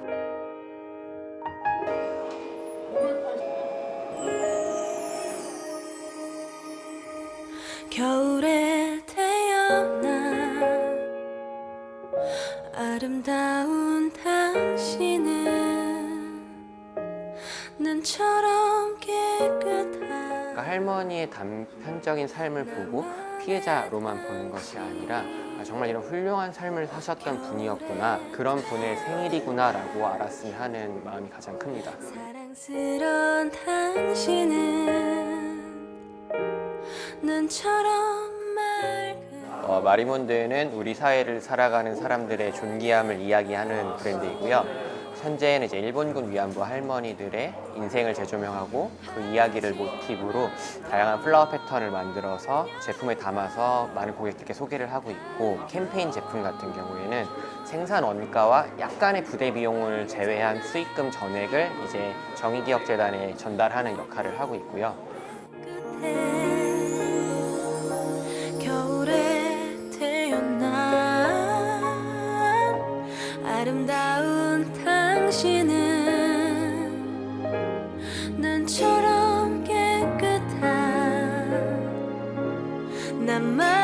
S15: 그러니까 할머니의 단편적인 삶을 보고 피해자로만 보는 것이 아니라 정말 이런 훌륭한 삶을 사셨던 분이었구나, 그런 분의 생일이구나라고 알았으면 하는 마음이 가장 큽니다.
S17: 사랑스러운 당신은 눈처럼 맑은
S15: 마리몬드는 우리 사회를 살아가는 사람들의 존귀함을 이야기하는 브랜드이고요. 현재는 이제 일본군 위안부 할머니들의 인생을 재조명하고 그 이야기를 모티브로 다양한 플라워 패턴을 만들어서 제품에 담아서 많은 고객들께 소개를 하고 있고, 캠페인 제품 같은 경우에는 생산 원가와 약간의 부대 비용을 제외한 수익금 전액을 이제 정의기억재단에 전달하는 역할을 하고 있고요.
S17: 겨울에 태어난 아름다운 당신은 눈처럼 깨끗한 나만